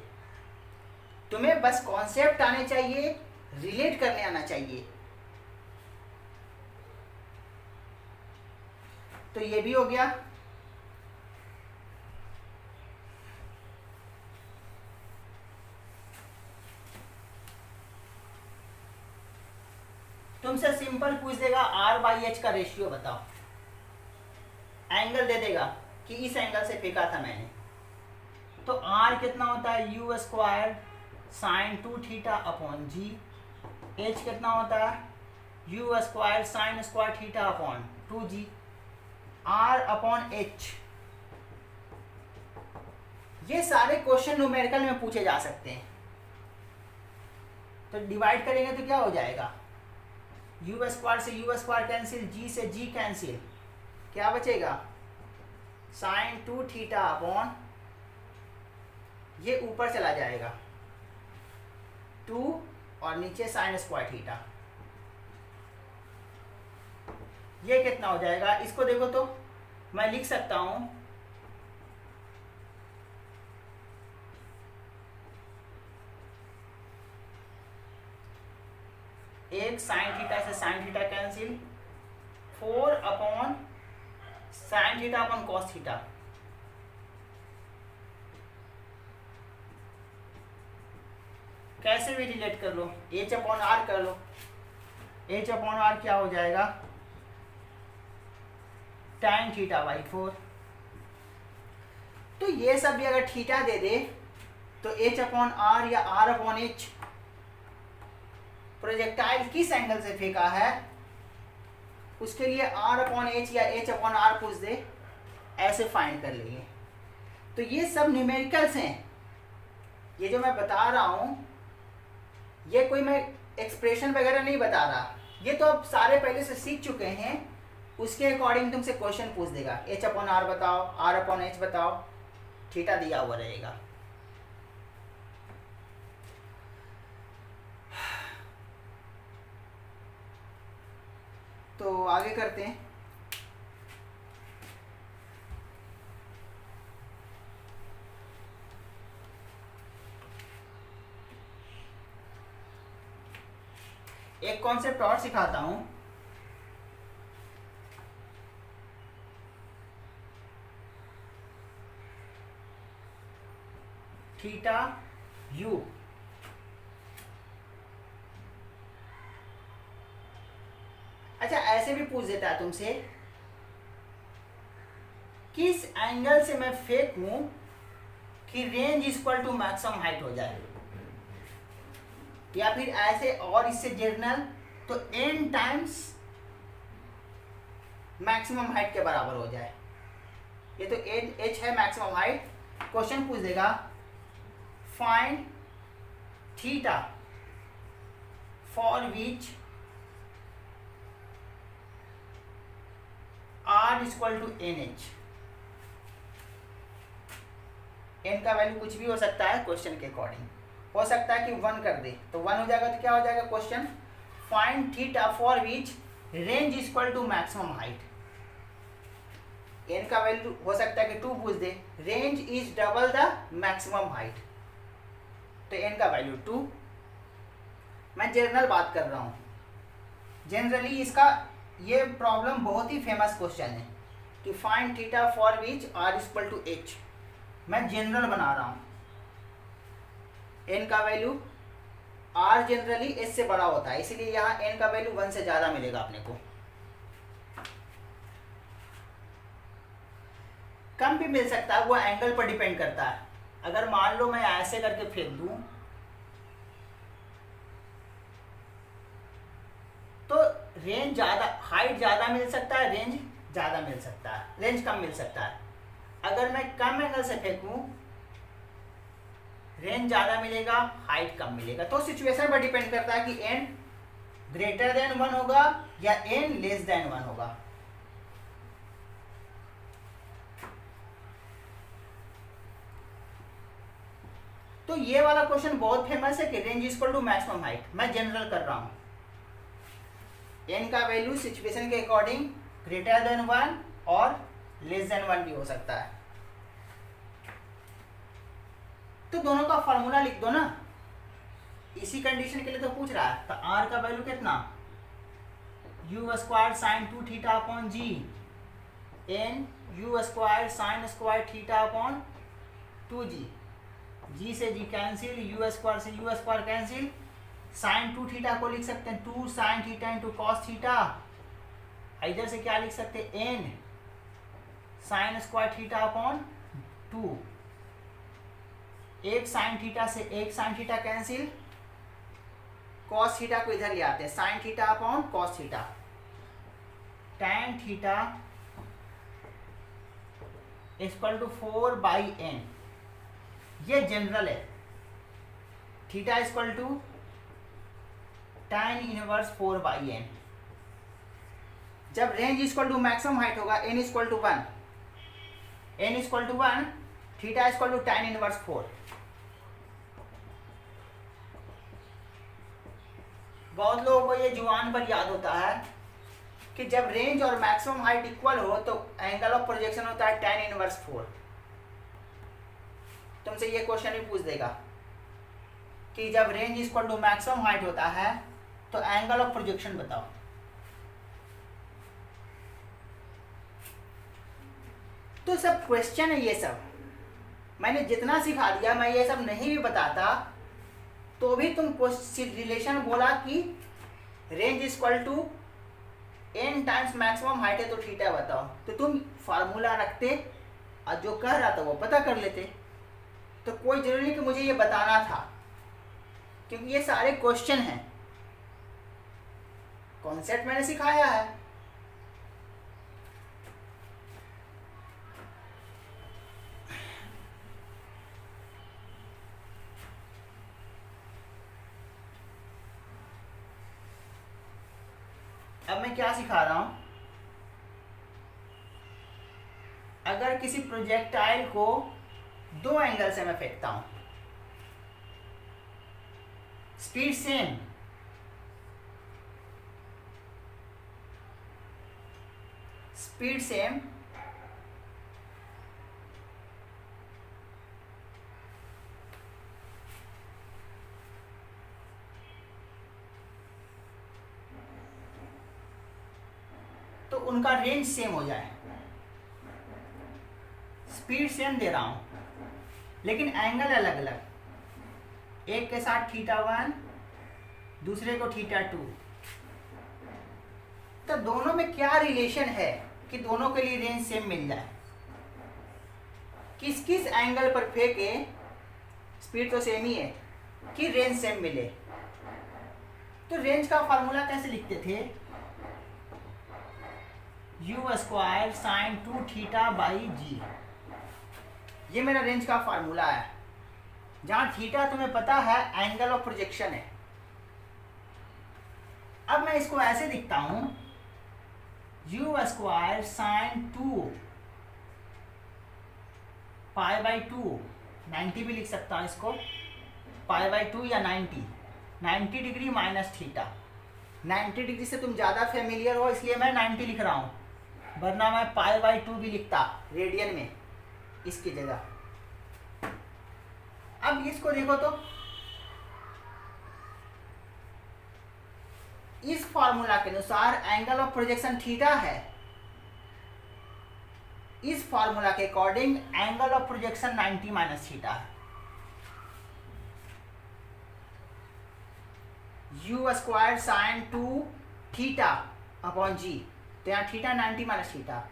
तुम्हें बस कॉन्सेप्ट आने चाहिए, रिलेट करने आना चाहिए। तो ये भी हो गया। तुमसे सिंपल पूछ देगा आर बाई एच का रेशियो बताओ, एंगल दे देगा कि इस एंगल से फेंका था मैंने, तो आर कितना होता है, u square sine 2 theta upon g. H कितना होता है, u square sine square theta upon 2g। R upon H, ये सारे क्वेश्चन न्यूमेरिकल में पूछे जा सकते हैं। तो डिवाइड करेंगे तो क्या हो जाएगा, यू स्क्वायर से यू स्क्वायर कैंसिल, जी से जी कैंसिल, क्या बचेगा, साइन 2 थीटा अपॉन, ये ऊपर चला जाएगा 2 और नीचे साइन स्क्वायर थीटा। ये कितना हो जाएगा, इसको देखो तो मैं लिख सकता हूं, एक साइन थीटा से sine theta cancel, 4 upon sine theta upon cos theta. कैसे भी रिलेट कर लो, एच अपॉन आर कर लो, एच अपॉन आर क्या हो जाएगा, tan थीटा बाई 4। तो ये सब भी अगर थीटा दे दे तो एच अपॉन आर या आर अपॉन एच, प्रोजेक्टाइल किस एंगल से फेंका है उसके लिए आर अपॉन एच या एच अपॉन आर पूछ दे, ऐसे फाइंड कर लेंगे। तो ये सब न्यूमेरिकल्स हैं, ये जो मैं बता रहा हूं ये कोई मैं एक्सप्रेशन वगैरह नहीं बता रहा, ये तो अब सारे पहले से सीख चुके हैं, उसके अकॉर्डिंग तुमसे क्वेश्चन पूछ देगा, एच अपॉन आर बताओ, आर अपॉन एच बताओ, थीटा दिया हुआ रहेगा। तो आगे करते हैं। एक कॉन्सेप्ट और सिखाता हूं, थीटा यू। अच्छा, ऐसे भी पूछ देता है तुमसे, किस एंगल से मैं फेंकूं कि range equal to maximum height हो जाए, या फिर ऐसे और इससे जनरल तो n टाइम्स मैक्सिमम हाइट के बराबर हो जाए। ये तो h है मैक्सिमम हाइट। क्वेश्चन पूछ देगा find theta for which r equal to NH। n का वैल्यू कुछ भी हो सकता है क्वेश्चन के अकॉर्डिंग, हो सकता है कि 1 कर दे, तो 1 हो जाएगा। तो क्या हो जाएगा question, find theta for which range equal to maximum height. n का वैल्यू हो सकता है कि 2 पूछ दे, range is double the maximum height, तो n का वैल्यू 2। मैं जनरल बात कर रहा हूं, जनरली इसका ये प्रॉब्लम बहुत ही फेमस क्वेश्चन है, कि find theta for which R equal to H. मैं जनरल बना रहा हूँ, एन का वैल्यू आर जनरली एच से बड़ा होता है, इसीलिए यहाँ एन का वैल्यू 1 से ज़्यादा मिलेगा अपने को। कम भी मिल सकता है, वो एंगल पर डिपेंड करता है। अगर मान लो मैं ऐसे करके फेंक दूं तो रेंज ज़्यादा, हाइट ज़्यादा मिल सकता है, रेंज ज़्यादा मिल सकता है, रेंज कम मिल सकता है। अगर मैं कम एंगल से फेंकूं रेंज ज़्यादा मिलेगा, हाइट कम मिलेगा। तो सिचुएशन पर डिपेंड करता है कि एन ग्रेटर देन 1 होगा या एन लेस देन 1 होगा। तो ये वाला क्वेश्चन बहुत फेमस है कि range equal to maximum height. मैं जनरल कर रहा हूं, एन का वैल्यू सिचुएशन के अकॉर्डिंग ग्रेटर देन 1 और लेस देन 1 भी हो सकता है। तो दोनों का फॉर्मूला लिख दो ना, इसी कंडीशन के लिए तो पूछ रहा है। तो आर का वैल्यू कितना, you square sine 2 theta upon ji, N you square sine square theta upon 2g, जी से जी कैंसिल, यू स्क्वायर से you square cancel, sign 2 theta को लिख सकते हैं 2 sine theta into cos theta, इधर से क्या लिख सकते हैं N sign square theta upon 2, एक साइन थीटा से एक sine theta cancel, cos theta को इधर ले आते हैं sign theta upon cos theta, tan theta equal to 4/n। ये जनरल है, theta equal to tan inverse 4/n। जब range equal to maximum height होगा n equal to 1, n equal to 1, theta equal to tan inverse 4। बहुत लोगों को ये जुबान पर याद होता है कि जब रेंज और मैक्सिमम हाइट इक्वल हो तो एंगल ऑफ प्रोजेक्शन होता है टैन इनवर्स 4। तुमसे ये क्वेश्चन भी पूछ देगा कि जब range equal to maximum height होता है तो एंगल ऑफ प्रोजेक्शन बताओ। तो सब क्वेश्चन है, ये सब मैंने जितना सिखा दिया, मैं ये सब नहीं भी बताता तो भी तुम रिलेशन बोला कि range equal to n times maximum height है तो थीटा बताओ, तो तुम फार्मूला रखते और जो कह रहा था वो पता कर लेते। तो कोई जरूरी नहीं कि मुझे ये बताना था, क्योंकि ये सारे क्वेश्चन हैं, कॉन्सेप्ट मैंने सिखाया है। अब मैं क्या सिखा रहा हूं, अगर किसी प्रोजेक्टाइल को 2 एंगल से मैं फेंकता हूं, स्पीड सेम, स्पीड सेम, तो उनका रेंज सेम हो जाए, स्पीड सेम दे रहा हूं लेकिन एंगल अलग अलग, एक के साथ θ1 दूसरे को θ2, तो दोनों में क्या रिलेशन है कि दोनों के लिए रेंज सेम मिल जाए। किस किस एंगल पर फेंके, स्पीड तो सेम ही है, कि रेंज सेम मिले। तो रेंज का फॉर्मूला कैसे लिखते थे, यू स्क्वायर साइन 2 θ/g, ये मेरा रेंज का फार्मूला है, जहां थीटा तुम्हें पता है एंगल ऑफ प्रोजेक्शन है। अब मैं इसको ऐसे लिखता हूं, यू स्क्वायर साइन 2 π/2, 90 भी लिख सकता हूं इसको, π/2 या 90 डिग्री माइनस थीटा। 90 डिग्री से तुम ज़्यादा फेमिलियर हो इसलिए मैं 90 लिख रहा हूं, वरना मैं π/2 भी लिखता रेडियन में इसकी जगह। अब इसको देखो तो इस फॉर्मूला के अनुसार एंगल ऑफ प्रोजेक्शन थीटा है, इस फॉर्मूला के according angle of projection 90 minus theta है। U square sine 2 theta upon g, तो यहाँ थीटा 90 माइनस थीटा,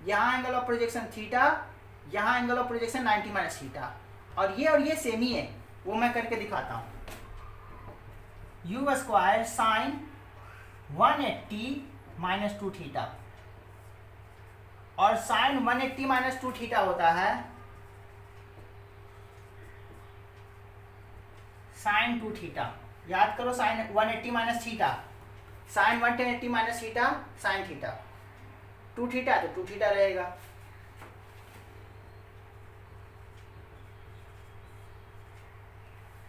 यहाँ एंगल ऑफ प्रोजेक्शन थीटा, यहाँ angle of projection 90 minus theta, और ये सेम ही है, वो मैं करके दिखाता हूँ। U square sine 180 minus 2 theta, और साइन 180 माइनस 2 थीटा होता है साइन 2 थीटा। याद करो, sine 180 minus theta, sine 180 minus theta sine theta, 2 theta तो 2 थीटा रहेगा।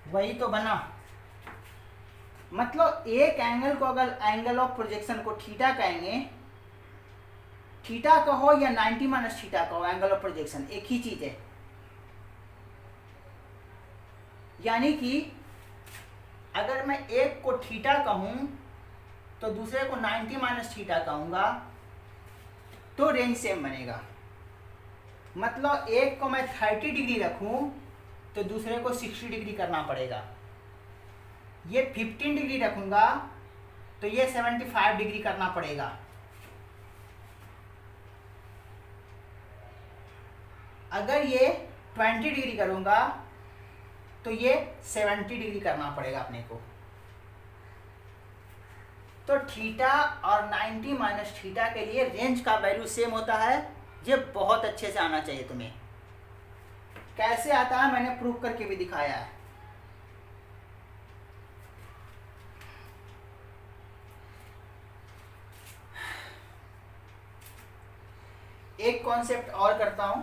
वही तो बना। मतलब एक एंगल को अगर एंगल ऑफ प्रोजेक्शन को थीटा कहेंगे, थीटा कहो या 90 माइनस थीटा कहो, एंगल ऑफ प्रोजेक्शन एक ही चीज है। यानी कि अगर मैं एक को थीटा कहूं तो दूसरे को 90 माइनस थीटा कहूंगा तो रेंज सेम बनेगा। मतलब एक को मैं 30 डिग्री रखूं तो दूसरे को 60 डिग्री करना पड़ेगा। ये 15 डिग्री रखूंगा तो ये 75 डिग्री करना पड़ेगा। अगर ये 20 डिग्री करूंगा तो ये 70 डिग्री करना पड़ेगा अपने को। तो थीटा और 90 माइनस थीटा के लिए रेंज का वैल्यू सेम होता है। ये बहुत अच्छे से आना चाहिए तुम्हें। कैसे आता है मैंने प्रूव करके भी दिखाया है। एक कॉन्सेप्ट और करता हूं,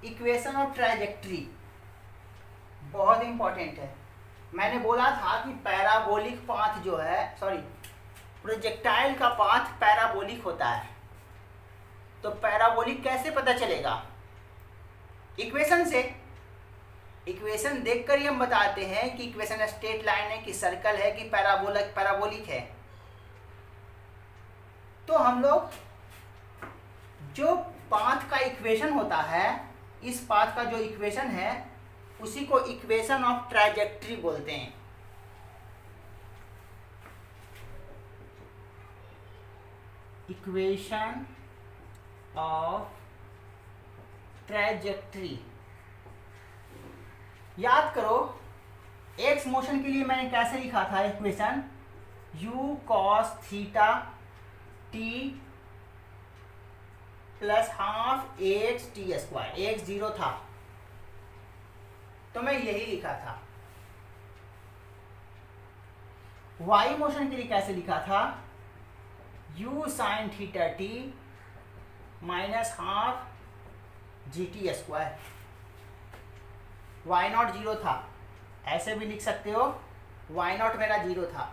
इक्वेशन ऑफ ट्राइजेक्टरी बहुत इंपॉर्टेंट है। मैंने बोला था कि पैराबोलिक पाथ जो है, सॉरी, प्रोजेक्टाइल का पाथ पैराबोलिक होता है। तो पैराबोलिक कैसे पता चलेगा? इक्वेशन से। इक्वेशन देखकर ही हम बताते हैं कि इक्वेशन स्ट्रेट लाइन है कि सर्कल है कि पैराबोलिक है। तो हम लोग जो पाथ का इक्वेशन होता है, इस पाथ का जो इक्वेशन है उसी को इक्वेशन ऑफ ट्राइजेक्टरी बोलते हैं। Equation of trajectory. याद करो, एक्स मोशन के लिए मैंने कैसे लिखा था equation? u cos theta t plus half x T square. X 0 था तो मैं यही लिखा था। वाई मोशन के लिए कैसे लिखा था? u sine theta t minus half g t square. Y not 0 था, ऐसे भी लिख सकते हो, वाई नॉट मेरा 0 था।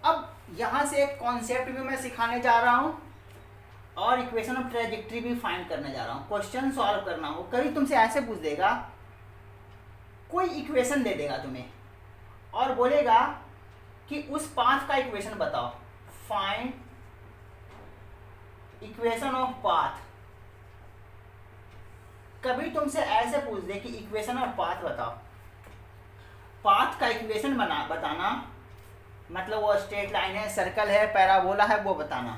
अब यहां से एक कॉन्सेप्ट भी मैं सिखाने जा रहा हूं और इक्वेशन ऑफ ट्राइजेक्टरी भी फाइंड करने जा रहा हूं। क्वेश्चन सॉल्व करना हो, कभी तुमसे ऐसे पूछ देगा, कोई इक्वेशन दे देगा तुम्हें और बोलेगा कि उस पाथ का इक्वेशन बताओ, फाइंड इक्वेशन ऑफ पाथ। कभी तुमसे ऐसे पूछ दे कि इक्वेशन ऑफ पाथ बताओ, पाथ का इक्वेशन बताना, मतलब वो स्ट्रेट लाइन है, सर्कल है, पैराबोला है, वो बताना।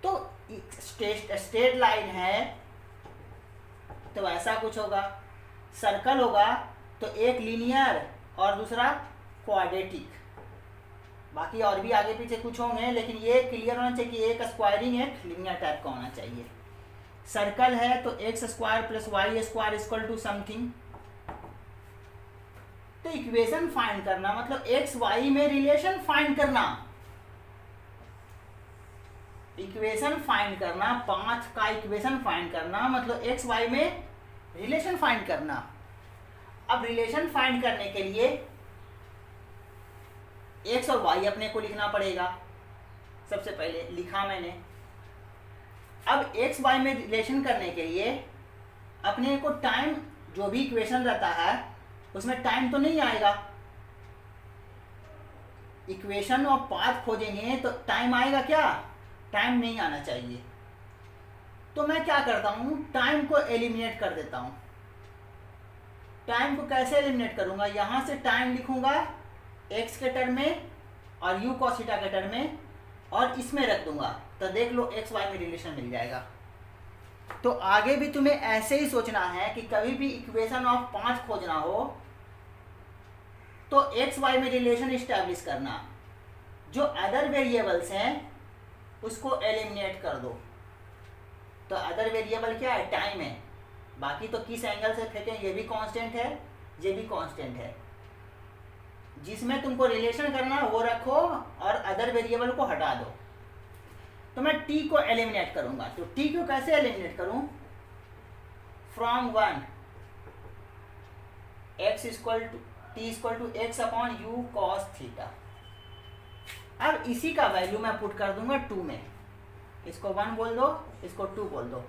तो स्ट्रेट लाइन है तो ऐसा कुछ होगा, सर्कल होगा तो एक लीनियर और दूसरा क्वाड्रेटिक, बाकी और भी आगे पीछे कुछ होंगे, लेकिन ये क्लियर होना चाहिए कि एक स्क्वायरिंग एक लीनियर टाइप का होना चाहिए। सर्कल है तो x square plus y square equal to something. तो इक्वेशन फाइंड करना मतलब एक्स वाई में रिलेशन फाइंड करना। इक्वेशन फाइंड करना, पाथ का इक्वेशन फाइंड करना मतलब एक्स वाई में रिलेशन फाइंड करना। अब रिलेशन फाइंड करने के लिए एक्स और वाई अपने को लिखना पड़ेगा। सबसे पहले लिखा मैंने। अब एक्स वाई में रिलेशन करने के लिए अपने को टाइम, जो भी इक्वेशन रहता है उसमें टाइम तो नहीं आएगा, इक्वेशन ऑफ पाथ खोजेंगे तो टाइम आएगा क्या? टाइम नहीं आना चाहिए। तो मैं क्या करता हूँ, टाइम को एलिमिनेट कर देता हूँ। टाइम को कैसे एलिमिनेट करूँगा? यहाँ से टाइम लिखूँगा एक्स के टर्म में और यू कॉस थीटा के टर्म में, और इसमें रख दूंगा, तो देख लो एक्स वाई में रिलेशन मिल जाएगा। तो आगे भी तुम्हें ऐसे ही सोचना है कि कभी भी इक्वेशन ऑफ 5 खोजना हो तो एक्स वाई में रिलेशन इस्टेब्लिश करना, जो अदर वेरिएबल्स हैं उसको एलिमिनेट कर दो। तो अदर वेरिएबल क्या है? टाइम है। बाकी तो किस एंगल से फेंकें, ये भी कांस्टेंट है, ये भी कांस्टेंट है। जिसमें तुमको रिलेशन करना है वो रखो और अदर वेरिएबल को हटा दो। तो मैं टी को एलिमिनेट करूंगा। तो टी को कैसे एलिमिनेट करूं? From 1 x equal to t equal to x upon u cos theta. अब इसी का वैल्यू मैं पुट कर दूंगा 2 में। इसको 1 बोल दो, इसको 2 बोल दो।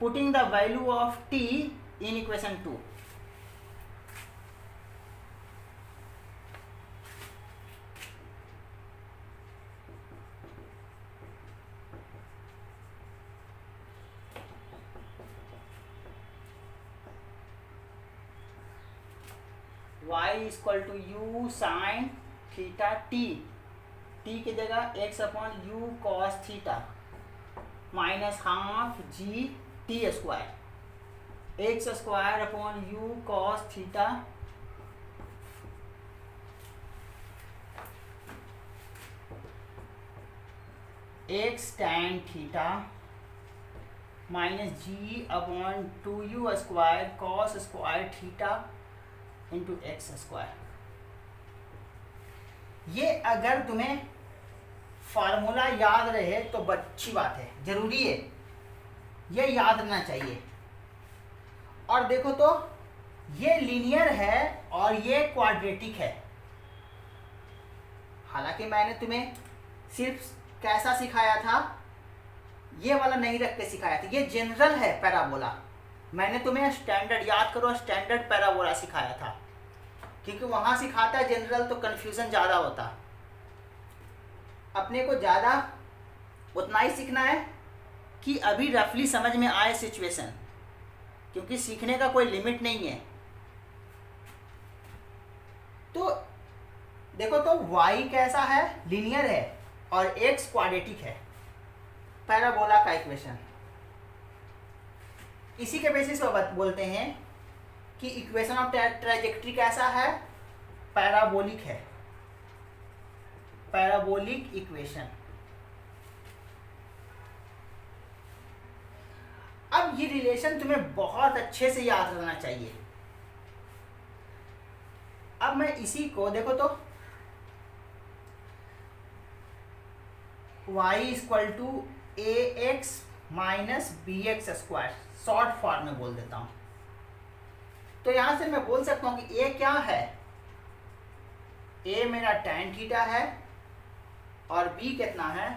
Putting the value of t in equation 2। y equal to u sine theta t, t की जगह x upon u cos theta minus half g t square, x square upon u cos theta x tan theta minus g upon 2u square cos square theta into x square. ये अगर तुम्हें formula याद रहे तो अच्छी बात है, जरूरी है, ये याद रहना चाहिए। और देखो तो ये लीनियर है और ये क्वाड्रेटिक है। हालांकि मैंने तुम्हें सिर्फ कैसा सिखाया था, ये वाला नहीं रख के सिखाया था, ये जनरल है पैराबोला। मैंने तुम्हें स्टैंडर्ड, याद करो, स्टैंडर्ड पैराबोला सिखाया था, क्योंकि वहां सिखाता है जनरल तो कंफ्यूजन ज़्यादा होता। अपने को ज़्यादा उतना ही सीखना है कि अभी रफली समझ में आए सिचुएशन, क्योंकि सीखने का कोई लिमिट नहीं है। तो देखो तो y कैसा है? लीनियर है और x क्वाड्रेटिक है, पैराबोला का इक्वेशन। इसी के बेसिस पर बोलते हैं कि इक्वेशन ऑफ ट्रैजेक्टरी कैसा है? पैराबोलिक है, पैराबोलिक इक्वेशन। अब ये रिलेशन तुम्हें बहुत अच्छे से याद रहना चाहिए। अब मैं इसी को देखो तो y equal to a x minus b x square short form में बोल देता हूं। तो यहां से मैं बोल सकता हूं कि a क्या है? a मेरा tan थीटा है और b कितना है?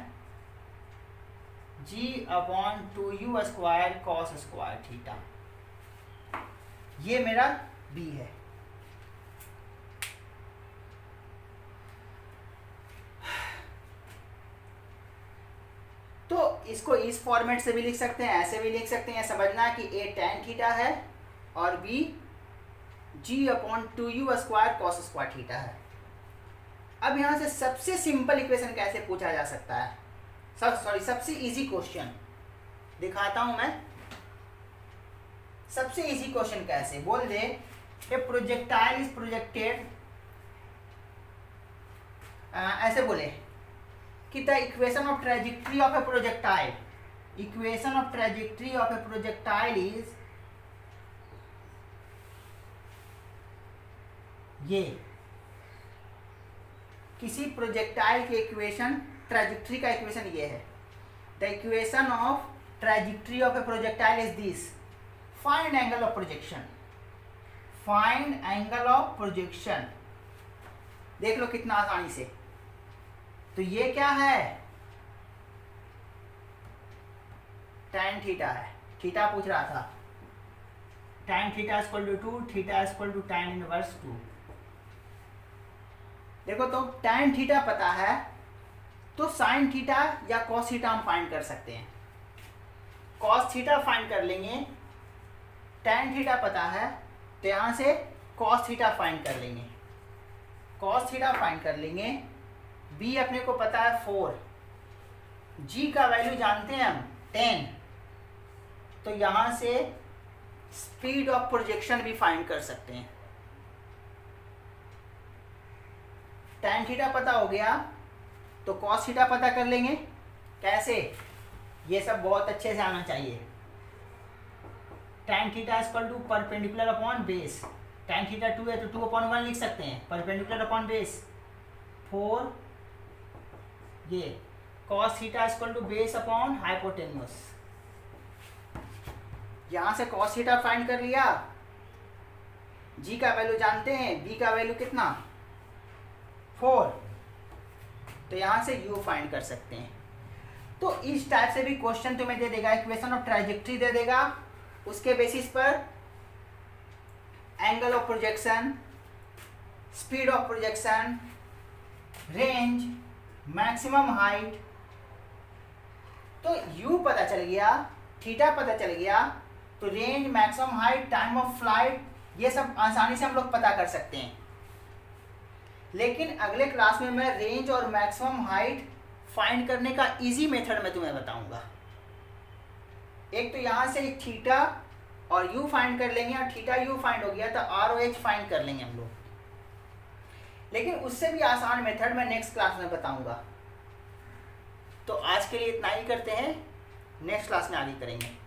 g upon 2u square cos square theta. ये मेरा b है। तो इसको इस फॉर्मेट से भी लिख सकते हैं, ऐसे भी लिख सकते हैं। समझना कि a tan थीटा है और b g upon 2u square cos square theta है। अब यहां से सबसे सिंपल इक्वेशन कैसे पूछा जा सकता है? सबसे इजी क्वेश्चन दिखाता हूं मैं। सबसे इजी क्वेश्चन कैसे बोल दे, ए प्रोजेक्टाइल इज प्रोजेक्टेड, ऐसे बोले कि the equation of trajectory of a projectile, equation of trajectory of a projectile is ये। किसी प्रोजेक्टाइल के इक्वेशन, ट्रेजेक्ट्री का इक्वेशन ये है। The equation of trajectory of a projectile is this, find angle of projection, find angle of projection. देख लो कितना आसानी से। तो ये क्या है? tan थीटा है, थीटा पूछ रहा था। tan theta equal to 2, theta equal to tan inverse 2। देखो तो tan थीटा पता है तो sin थीटा या cos थीटा हम फाइंड कर सकते हैं। cos थीटा फाइंड कर लेंगे, tan थीटा पता है तो यहाँ से cos थीटा फाइंड कर लेंगे, cos थीटा फाइंड कर लेंगे। b अपने को पता है 4, g का वैल्यू जानते हैं हम 10, तो यहाँ से स्पीड ऑफ प्रोजेक्शन भी फाइंड कर सकते हैं। tan थीटा पता हो गया तो cos थीटा पता कर लेंगे। कैसे? ये सब बहुत अच्छे से आना चाहिए। tan theta equal to perpendicular upon base, tan theta 2 है तो 2/1 लिख सकते हैं, परपेंडिकुलर अपॉन बेस 4, ये cos theta equal to base upon hypotenuse. यहाँ से cos थीटा फाइंड कर लिया, g का वैल्यू जानते हैं, b का वैल्यू कितना 4, तो यहाँ से u फाइंड कर सकते हैं। तो इस टाइप से भी क्वेश्चन तुम्हें दे देगा, इक्वेशन ऑफ ट्राइजेक्टरी दे देगा, उसके बेसिस पर angle of projection, speed of projection, range, maximum height. तो u पता चल गया, थीटा पता चल गया, तो range, maximum height, time of flight, ये सब आसानी से हम लोग पता कर सकते हैं। लेकिन अगले क्लास में मैं रेंज और मैक्सिमम हाइट फाइंड करने का इजी मेथड मैं तुम्हें बताऊंगा। एक तो यहाँ से थीटा और u फाइंड कर लेंगे, और थीटा u फाइंड हो गया तो r और h फाइंड कर लेंगे हम लोग। लेकिन उससे भी आसान मेथड मैं नेक्स्ट क्लास में बताऊंगा। तो आज के लिए इतना ही करते हैं, नेक्स्ट क्लास में आगे करेंगे।